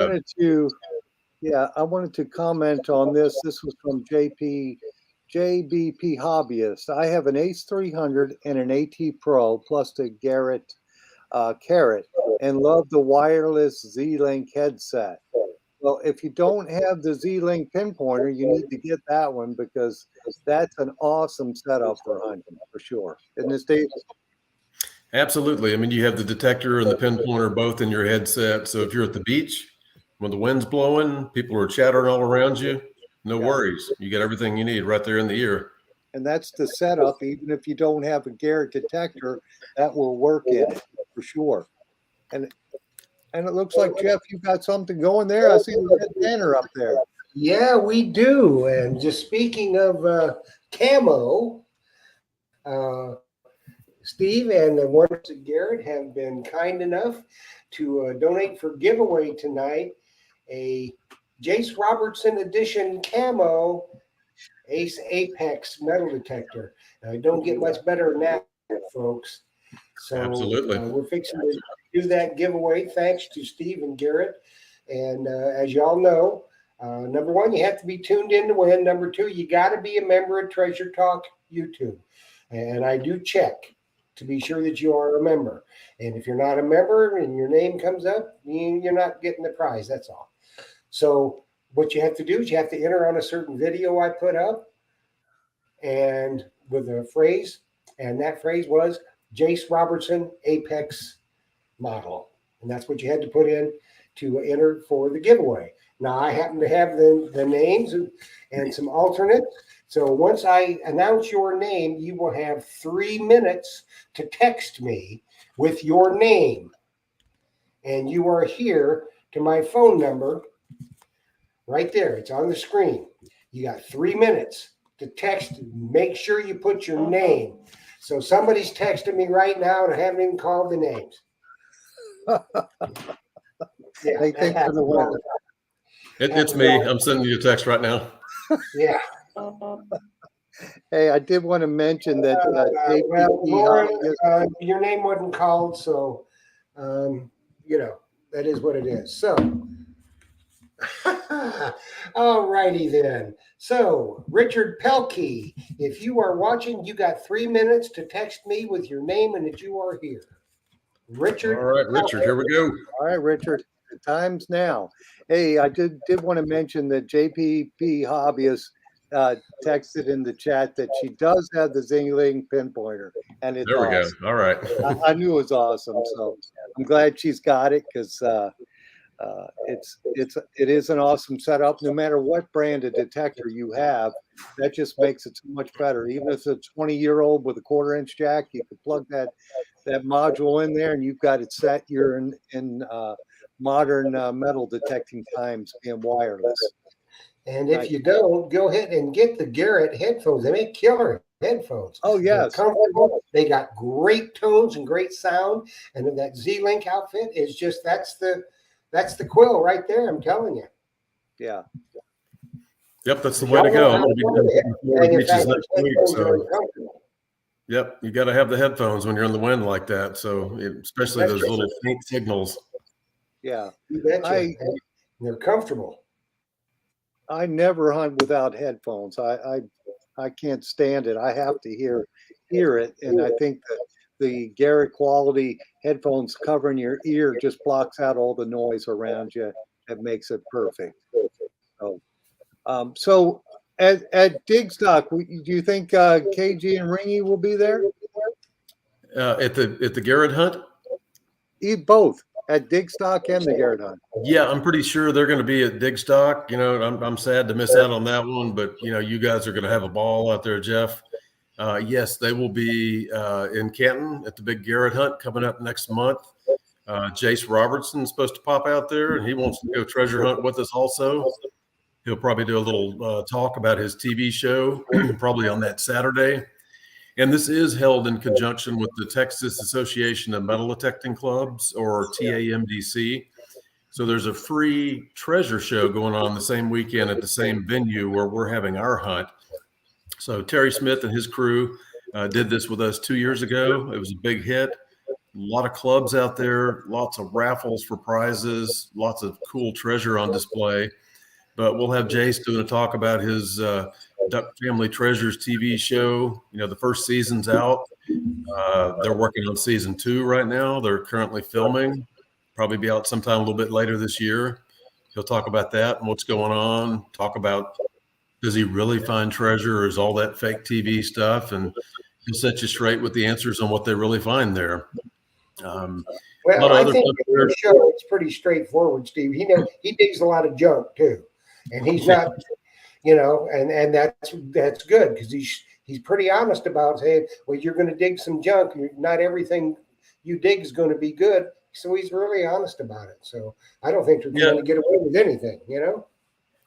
I wanted to comment on this. This was from JBP Hobbyist. I have an Ace 300 and an AT Pro plus the Garrett Carrot and love the wireless Z-Link headset. Well, if you don't have the Z-Link pinpointer, you need to get that one because that's an awesome setup for hunting for sure. Isn't it, Steve? Absolutely. I mean, you have the detector and the pinpointer both in your headset. So if you're at the beach, when the wind's blowing, people are chattering all around you, no worries. You get everything you need right there in the ear. And that's the setup. Even if you don't have a Garrett detector, that will work in it for sure. And it looks like, Jeff, you got something going there. I see the red banner up there. Yeah, we do. And just speaking of camo, uh, Steve and the ones at Garrett have been kind enough to donate for giveaway tonight a Jace Robertson edition camo Ace Apex metal detector. Don't get much better than that, folks. So Absolutely. we're fixing to do that giveaway thanks to Steve and Garrett. And as y'all know, number one, you have to be tuned in to win. Number two, you got to be a member of Treasure Talk YouTube. And I do check to be sure that you are a member. And if you're not a member and your name comes up, you're not getting the prize. That's all. So what you have to do is you have to enter on a certain video I put up and with a phrase. And that phrase was Jace Robertson Apex model. And that's what you had to put in to enter for the giveaway. Now, I happen to have the names and some alternates. So once I announce your name, you will have 3 minutes to text me with your name. And you are here to my phone number right there. It's on the screen. You got 3 minutes to text. Make sure you put your name. So somebody's texting me right now and I haven't even called the names. Yeah, They think they're the winner. It's me. I'm sending you a text right now. Yeah. Hey, I did want to mention that Well, Lauren, your name wasn't called, so that is what it is. So, all righty then. So, Richard Pelkey, if you are watching, you got 3 minutes to text me with your name and that you are here. Richard. All right, Richard, here we go. All right, Richard. The time's now. Hey, I did want to mention that JPP Hobbyist texted in the chat that she does have the Zingling pinpointer, and it's There we awesome. go. All right. I knew it was awesome, so I'm glad she's got it because it is an awesome setup. No matter what brand of detector you have, that just makes it so much better. Even if it's a 20-year-old with a 1/4-inch jack, you can plug that module in there, and you've got it set. You're in modern metal detecting times being wireless. And if you don't, go ahead and get the Garrett headphones. They make killer headphones. Oh, yes. They're comfortable. They got great tones and great sound. And then that Z-Link outfit is just that's the quill right there. I'm telling you. Yeah. Yep, that's the way to go. I'm going to be beaches next week. So, yep, you got to have the headphones when you're in the wind like that. So, especially those little faint signals. Yeah. They're comfortable. I never hunt without headphones. I can't stand it. I have to hear it, and I think that the Garrett quality headphones covering your ear just blocks out all the noise around you. That makes it perfect. So at Digstock, do you think KG and Ringy will be there? At the Garrett hunt? Both. At Digstock and the Garrett hunt. Yeah, I'm pretty sure they're going to be at Digstock. I'm sad to miss out on that one, but you guys are going to have a ball out there, Jeff. Yes, they will be in Canton at the big Garrett hunt coming up next month. Jace Robertson is supposed to pop out there, and he wants to go treasure hunt with us also. He'll probably do a little talk about his TV show, probably on that Saturday. And this is held in conjunction with the Texas Association of Metal Detecting Clubs, or TAMDC. So there's a free treasure show going on the same weekend at the same venue where we're having our hunt. So Terry Smith and his crew did this with us 2 years ago. It was a big hit. A lot of clubs out there, lots of raffles for prizes, lots of cool treasure on display. But we'll have Jace doing a talk about his Duck Family Treasures TV show. The first season's out. They're working on season 2 right now. They're currently filming. Probably be out sometime a little bit later this year. He'll talk about that and what's going on. Talk about, does he really find treasure, or is all that fake TV stuff? And he'll set you straight with the answers on what they really find there. Well, I think in your show it's pretty straightforward, Steve. He digs a lot of junk too, and he's not, and that's good because he's pretty honest about saying, well, you're going to dig some junk. Not everything you dig is going to be good. So he's really honest about it. So I don't think they're going to get away with anything,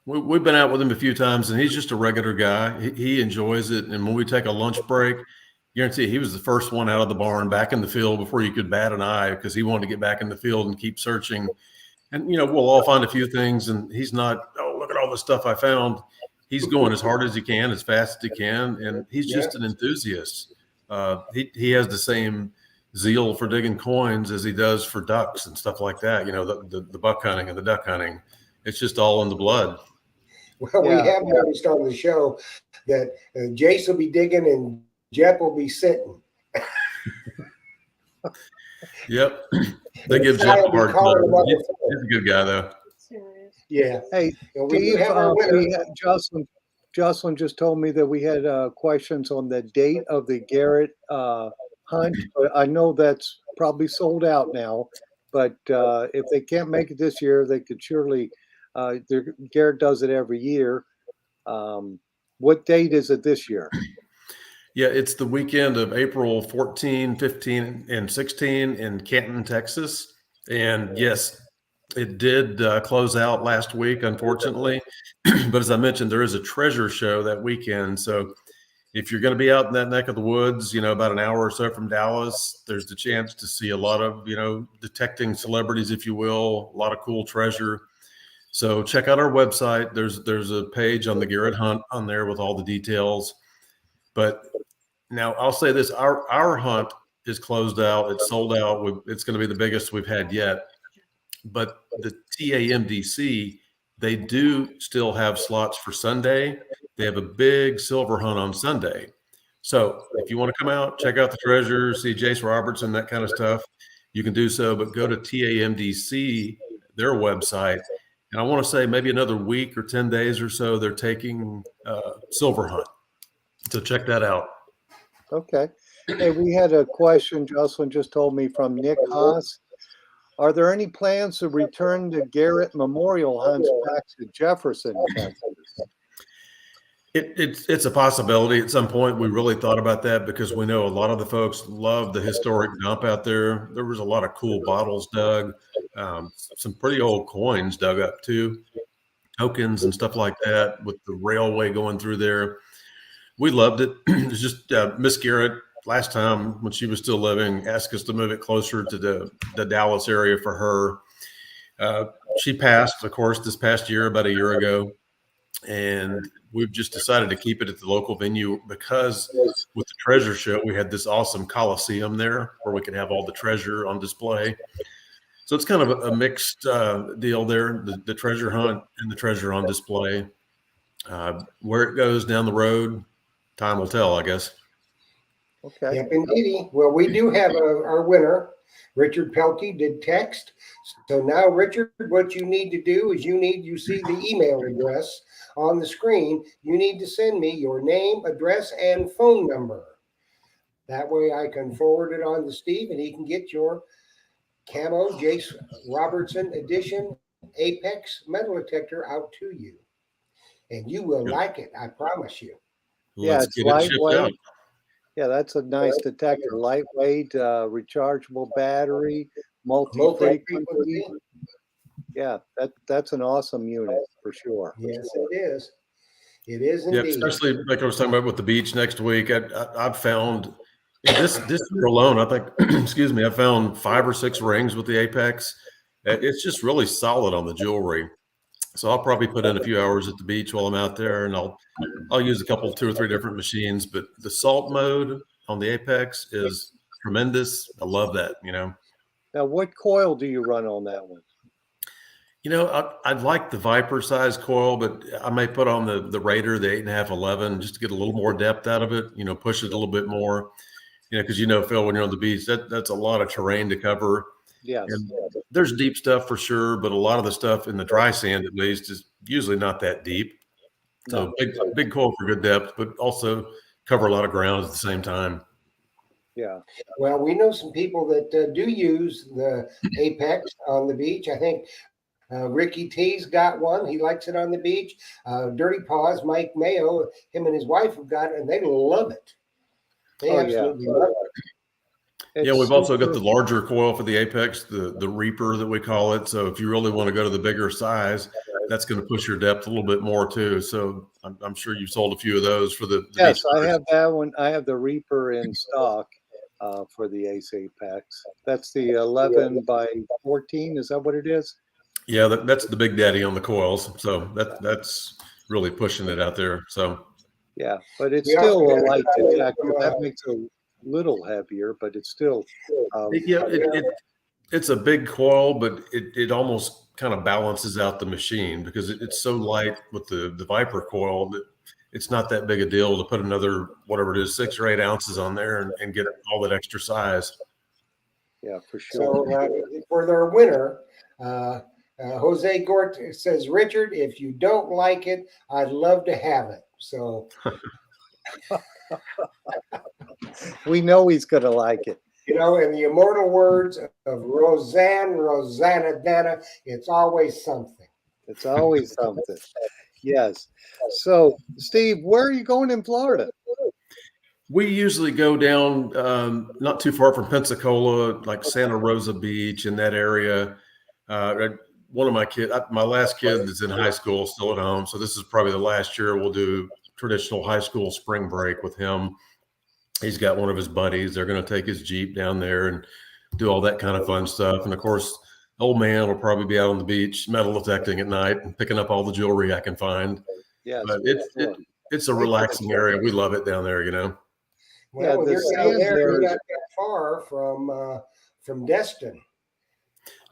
We've been out with him a few times, and he's just a regular guy. He enjoys it. And when we take a lunch break, guarantee he was the first one out of the barn, back in the field before you could bat an eye, because he wanted to get back in the field and keep searching. And, we'll all find a few things, and he's not, oh, look at all the stuff I found. He's going as hard as he can, as fast as he can, and he's just an enthusiast. He has the same zeal for digging coins as he does for ducks and stuff like that. The buck hunting and the duck hunting. It's just all in the blood. Well, we have noticed on the show that Jace will be digging and Jeff will be sitting. Yep. They give Jeff a hard time. He's a good guy, though. Yeah. Hey, Steve, Jocelyn just told me that we had questions on the date of the Garrett hunt. I know that's probably sold out now, but if they can't make it this year, they could surely. Garrett does it every year. What date is it this year? Yeah, it's the weekend of April 14, 15, and 16 in Canton, Texas. And yes, it did close out last week, unfortunately. But as I mentioned, there is a treasure show that weekend. So if you're going to be out in that neck of the woods, about an hour or so from Dallas, there's the chance to see a lot of, detecting celebrities, if you will, a lot of cool treasure. So check out our website. There's a page on the Garrett Hunt on there with all the details. But now I'll say this, our hunt is closed out. It's sold out. It's going to be the biggest we've had yet. But the TAMDC, they do still have slots for Sunday. They have a big silver hunt on Sunday. So if you want to come out, check out the treasure, see Jace Robertson, that kind of stuff, you can do so. But go to TAMDC, their website. And I want to say maybe another week or 10 days or so, they're taking silver hunt. So check that out. Okay. Hey, we had a question, Jocelyn just told me, from Nick Haas. Are there any plans to return the Garrett Memorial hunts back to Jefferson, Texas? It's a possibility at some point. We really thought about that because we know a lot of the folks love the historic dump out there. There was a lot of cool bottles dug, some pretty old coins dug up too, tokens and stuff like that with the railway going through there. We loved it. It's just Miss Garrett last time when she was still living asked us to move it closer to the Dallas area for her. She passed, of course, this past year, about a year ago. And we've just decided to keep it at the local venue because with the treasure show, we had this awesome Coliseum there where we could have all the treasure on display. So it's kind of a mixed deal there, the treasure hunt and the treasure on display. Where it goes down the road, time will tell, I guess. Okay. Yep, indeed. Well, we do have our winner. Richard Pelkey did text. So now, Richard, what you need to do is you see the email address on the screen. You need to send me your name, address, and phone number. That way I can forward it on to Steve and he can get your camo Jace Robertson edition Apex metal detector out to you. And you will like it, I promise you. Yeah, it's lightweight. Yeah, that's a nice detector. Lightweight, rechargeable battery, multi-frequency. Yeah, that's an awesome unit for sure. Yes, it is. It is indeed. Yeah, especially like I was talking about with the beach next week. I've found this year alone, I think, excuse me, I found 5 or 6 rings with the Apex. It's just really solid on the jewelry. So I'll probably put in a few hours at the beach while I'm out there, and I'll use a couple, 2 or 3 different machines. But the salt mode on the Apex is tremendous. I love that. Now, what coil do you run on that one? I'd like the Viper size coil, but I may put on the Raider, the 8.5 11, just to get a little more depth out of it. Push it a little bit more. Because Phil, when you're on the beach, that's a lot of terrain to cover. Yes. And there's deep stuff for sure, but a lot of the stuff in the dry sand, at least, is usually not that deep. So big coil for good depth, but also cover a lot of ground at the same time. Yeah. Well, we know some people that do use the Apex on the beach. I think Ricky T's got one. He likes it on the beach. Dirty Paws, Mike Mayo, him and his wife have got it, and they love it. They absolutely love it. Yeah, we've also got the larger coil for the Apex, the Reaper that we call it. So if you really want to go to the bigger size, that's going to push your depth a little bit more too. So I'm sure you sold a few of those for the Yes, beach I birds. have that one. I have the Reaper in stock for the Ace Apex. That's the 11 by 14. Is that what it is? Yeah, that's the big daddy on the coils. So that's really pushing it out there. So Yeah, but it's We also still a got light detector. some, That makes it a little heavier, but it's still. yeah, it's a big coil, but it almost kind of balances out the machine because it's so light with the Viper coil that it's not that big a deal to put another, whatever it is, 6 or 8 ounces on there and get all that extra size. Yeah, for sure. So for their winner, Jose Gort says, Richard, if you don't like it, I'd love to have it. So, We know he's going to like it. in the immortal words of Rosanna Dana, it's always something. It's always something. Yes. So, Steve, where are you going in Florida? We usually go down not too far from Pensacola, like Santa Rosa Beach in that area. One of my last kid is in high school, still at home. So this is probably the last year we'll do traditional high school spring break with him. He's got one of his buddies. They're going to take his Jeep down there and do all that kind of fun stuff. And of course, old man will probably be out on the beach metal detecting at night and picking up all the jewelry I can find. Yes, But sure. it's a relaxing area. We love it down there, Well, Yeah, when the you're down sand there, there you're is- not that far from Destin.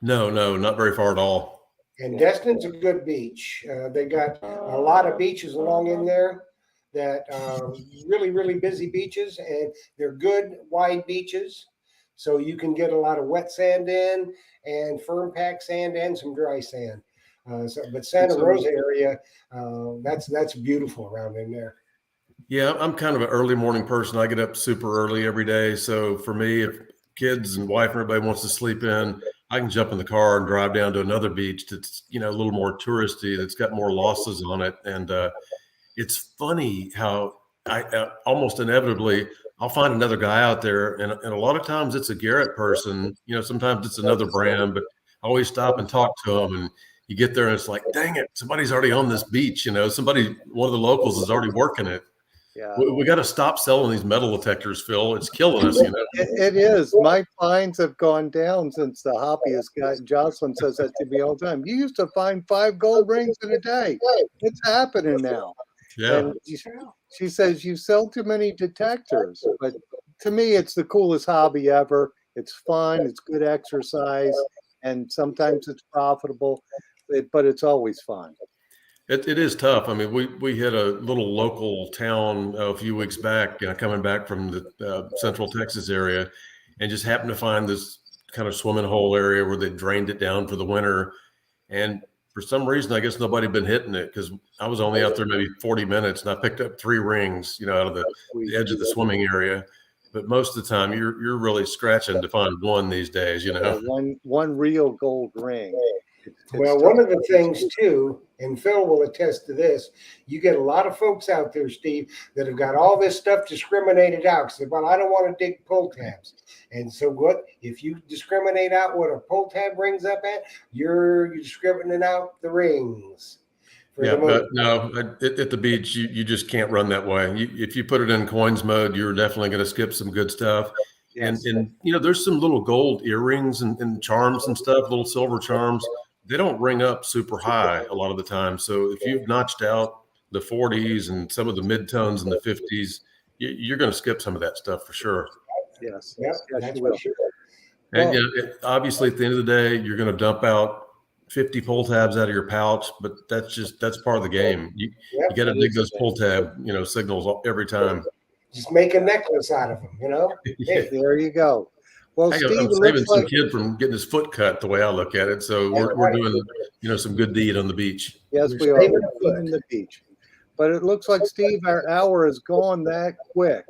No, not very far at all. And Destin's a good beach. They got a lot of beaches along in there that are really, really busy beaches, and they're good wide beaches. So you can get a lot of wet sand in and firm pack sand and some dry sand. But Santa Rosa area, that's beautiful around in there. Yeah, I'm kind of an early morning person. I get up super early every day. So for me, if kids and wife and everybody wants to sleep in, I can jump in the car and drive down to another beach that's, a little more touristy, that's got more losses on it. And it's funny how I almost inevitably I'll find another guy out there, and a lot of times it's a Garrett person. Sometimes it's another brand, but I always stop and talk to them. And you get there, and it's like, dang it, somebody's already on this beach. One of the locals is already working it. Yeah. We got to stop selling these metal detectors, Phil. It's killing us. It is. My fines have gone down since the hobbyist guy, Jocelyn, says that to me all the time. You used to find 5 gold rings in a day. It's happening now. Yeah. And she says, you sell too many detectors. But to me, it's the coolest hobby ever. It's fun. It's good exercise. And sometimes it's profitable, but it's always fun. It is tough. I mean, we hit a little local town a few weeks back, coming back from the Central Texas area, and just happened to find this kind of swimming hole area where they drained it down for the winter. And for some reason, I guess nobody had been hitting it because I was only out there maybe 40 minutes, and I picked up 3 rings, out of the edge of the swimming area. But most of the time, you're really scratching to find one these days. Yeah, one real gold ring. Well, one of the things too, and Phil will attest to this, you get a lot of folks out there, Steve, that have got all this stuff discriminated out. Because, well, I don't want to dig pull tabs. And so what, if you discriminate out what a pull tab brings up at, you're discriminating out the rings. Yeah, but no, at the beach, you just can't run that way. If you put it in coins mode, you're definitely going to skip some good stuff. Yes. And there's some little gold earrings and charms and stuff, little silver charms. They don't ring up super high a lot of the time. So if you've notched out the 40s and some of the mid-tones and the 50s, you're going to skip some of that stuff for sure. Yes. Yep, that's for sure. And obviously at the end of the day, you're going to dump out 50 pull tabs out of your pouch, but that's part of the game. You got to dig those pull tab, signals every time. Just make a necklace out of them, Hey, there you go. Well, hey, Steve, I'm saving some kid from getting his foot cut the way I look at it. So we're doing, some good deed on the beach. Yes, we are. We're on the beach. But it looks like, Steve, our hour is gone that quick.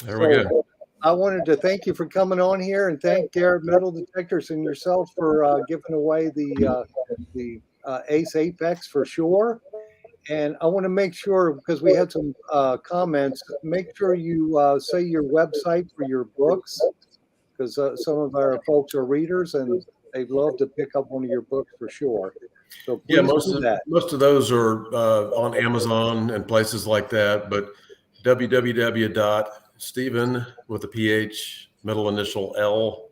There we go. I wanted to thank you for coming on here and thank Garrett Metal Detectors and yourself for giving away the Ace Apex for sure. And I want to make sure, because we had some comments, make sure you say your website for your books, because some of our folks are readers and they'd love to pick up one of your books for sure. So please Yeah, do that. most of those are on Amazon and places like that. But www.Stephen with a PH, middle initial L,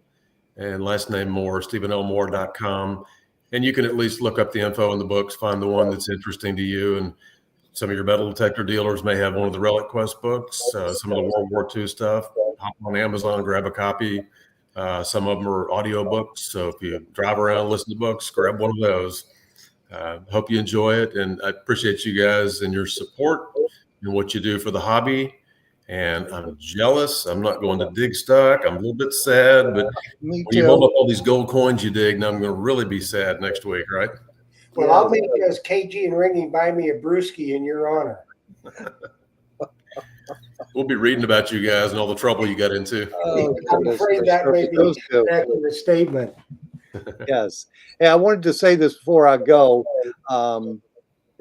and last name Moore, StephenLMoore.com. And you can at least look up the info in the books, find the one that's interesting to you. And some of your metal detector dealers may have one of the Relic Quest books, some of the World War II stuff. Hop on Amazon, grab a copy. Some of them are audio books. So if you drive around, listen to books, grab one of those. Hope you enjoy it. And I appreciate you guys and your support and what you do for the hobby. And I'm jealous. I'm not going to dig stock. I'm a little bit sad, but Me when you hold too. up all these gold coins you dig, now I'm going to really be sad next week, right? Well, I'll make us KG and Ringy buy me a brewski in your honor. We'll be reading about you guys and all the trouble you got into. Oh, I'm goodness, afraid for that sure. may be Those two. an accurate statement. Yes. Hey, I wanted to say this before I go.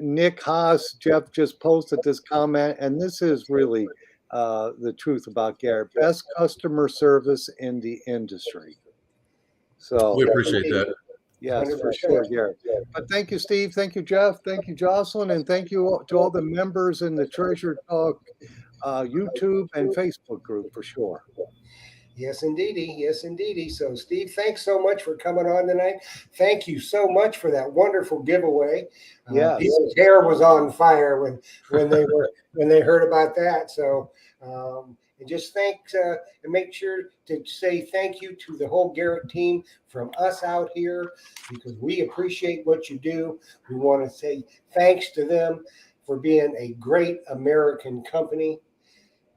Nick Haas, Jeff just posted this comment, and this is really the truth about Garrett. Best customer service in the industry. So We appreciate that. yes, for 100%. sure, Garrett. But thank you, Steve. Thank you, Jeff. Thank you, Jocelyn. And thank you to all the members in the Treasure Talk YouTube and Facebook group for sure. Yes, indeedy. Yes, indeedy. So, Steve, thanks so much for coming on tonight. Thank you so much for that wonderful giveaway. Yes. People's hair was on fire when they heard about that. So, and just thanks and make sure to say thank you to the whole Garrett team from us out here, because we appreciate what you do. We want to say thanks to them for being a great American company,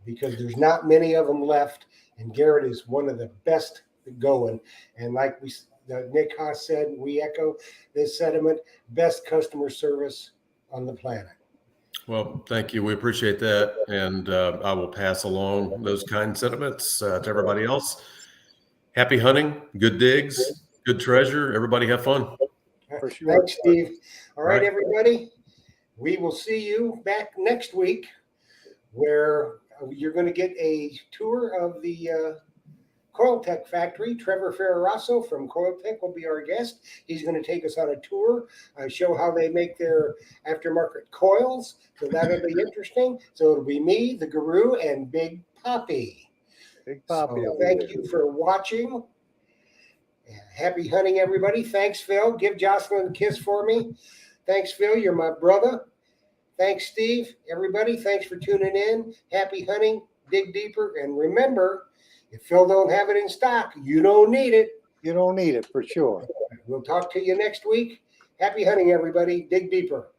because there's not many of them left. And Garrett is one of the best going. And like Nick Haas said, we echo this sentiment: best customer service on the planet. Well, thank you. We appreciate that. And I will pass along those kind sentiments to everybody else. Happy hunting, good digs, good treasure. Everybody have fun. For sure. Thanks, Steve. All right, Right. everybody. We will see you back next week, where you're going to get a tour of the Coil Tech factory. Trevor Ferrarosso from Coil Tech will be our guest. He's going to take us on a tour, show how they make their aftermarket coils. So that'll be interesting. So it'll be me, the Guru, and Big Poppy. Big Poppy. So thank you for watching. Happy hunting, everybody. Thanks, Phil. Give Jocelyn a kiss for me. Thanks, Phil. You're my brother. Thanks, Steve. Everybody, thanks for tuning in. Happy hunting. Dig deeper. And remember, if Phil don't have it in stock, you don't need it. You don't need it for sure. We'll talk to you next week. Happy hunting, everybody. Dig deeper.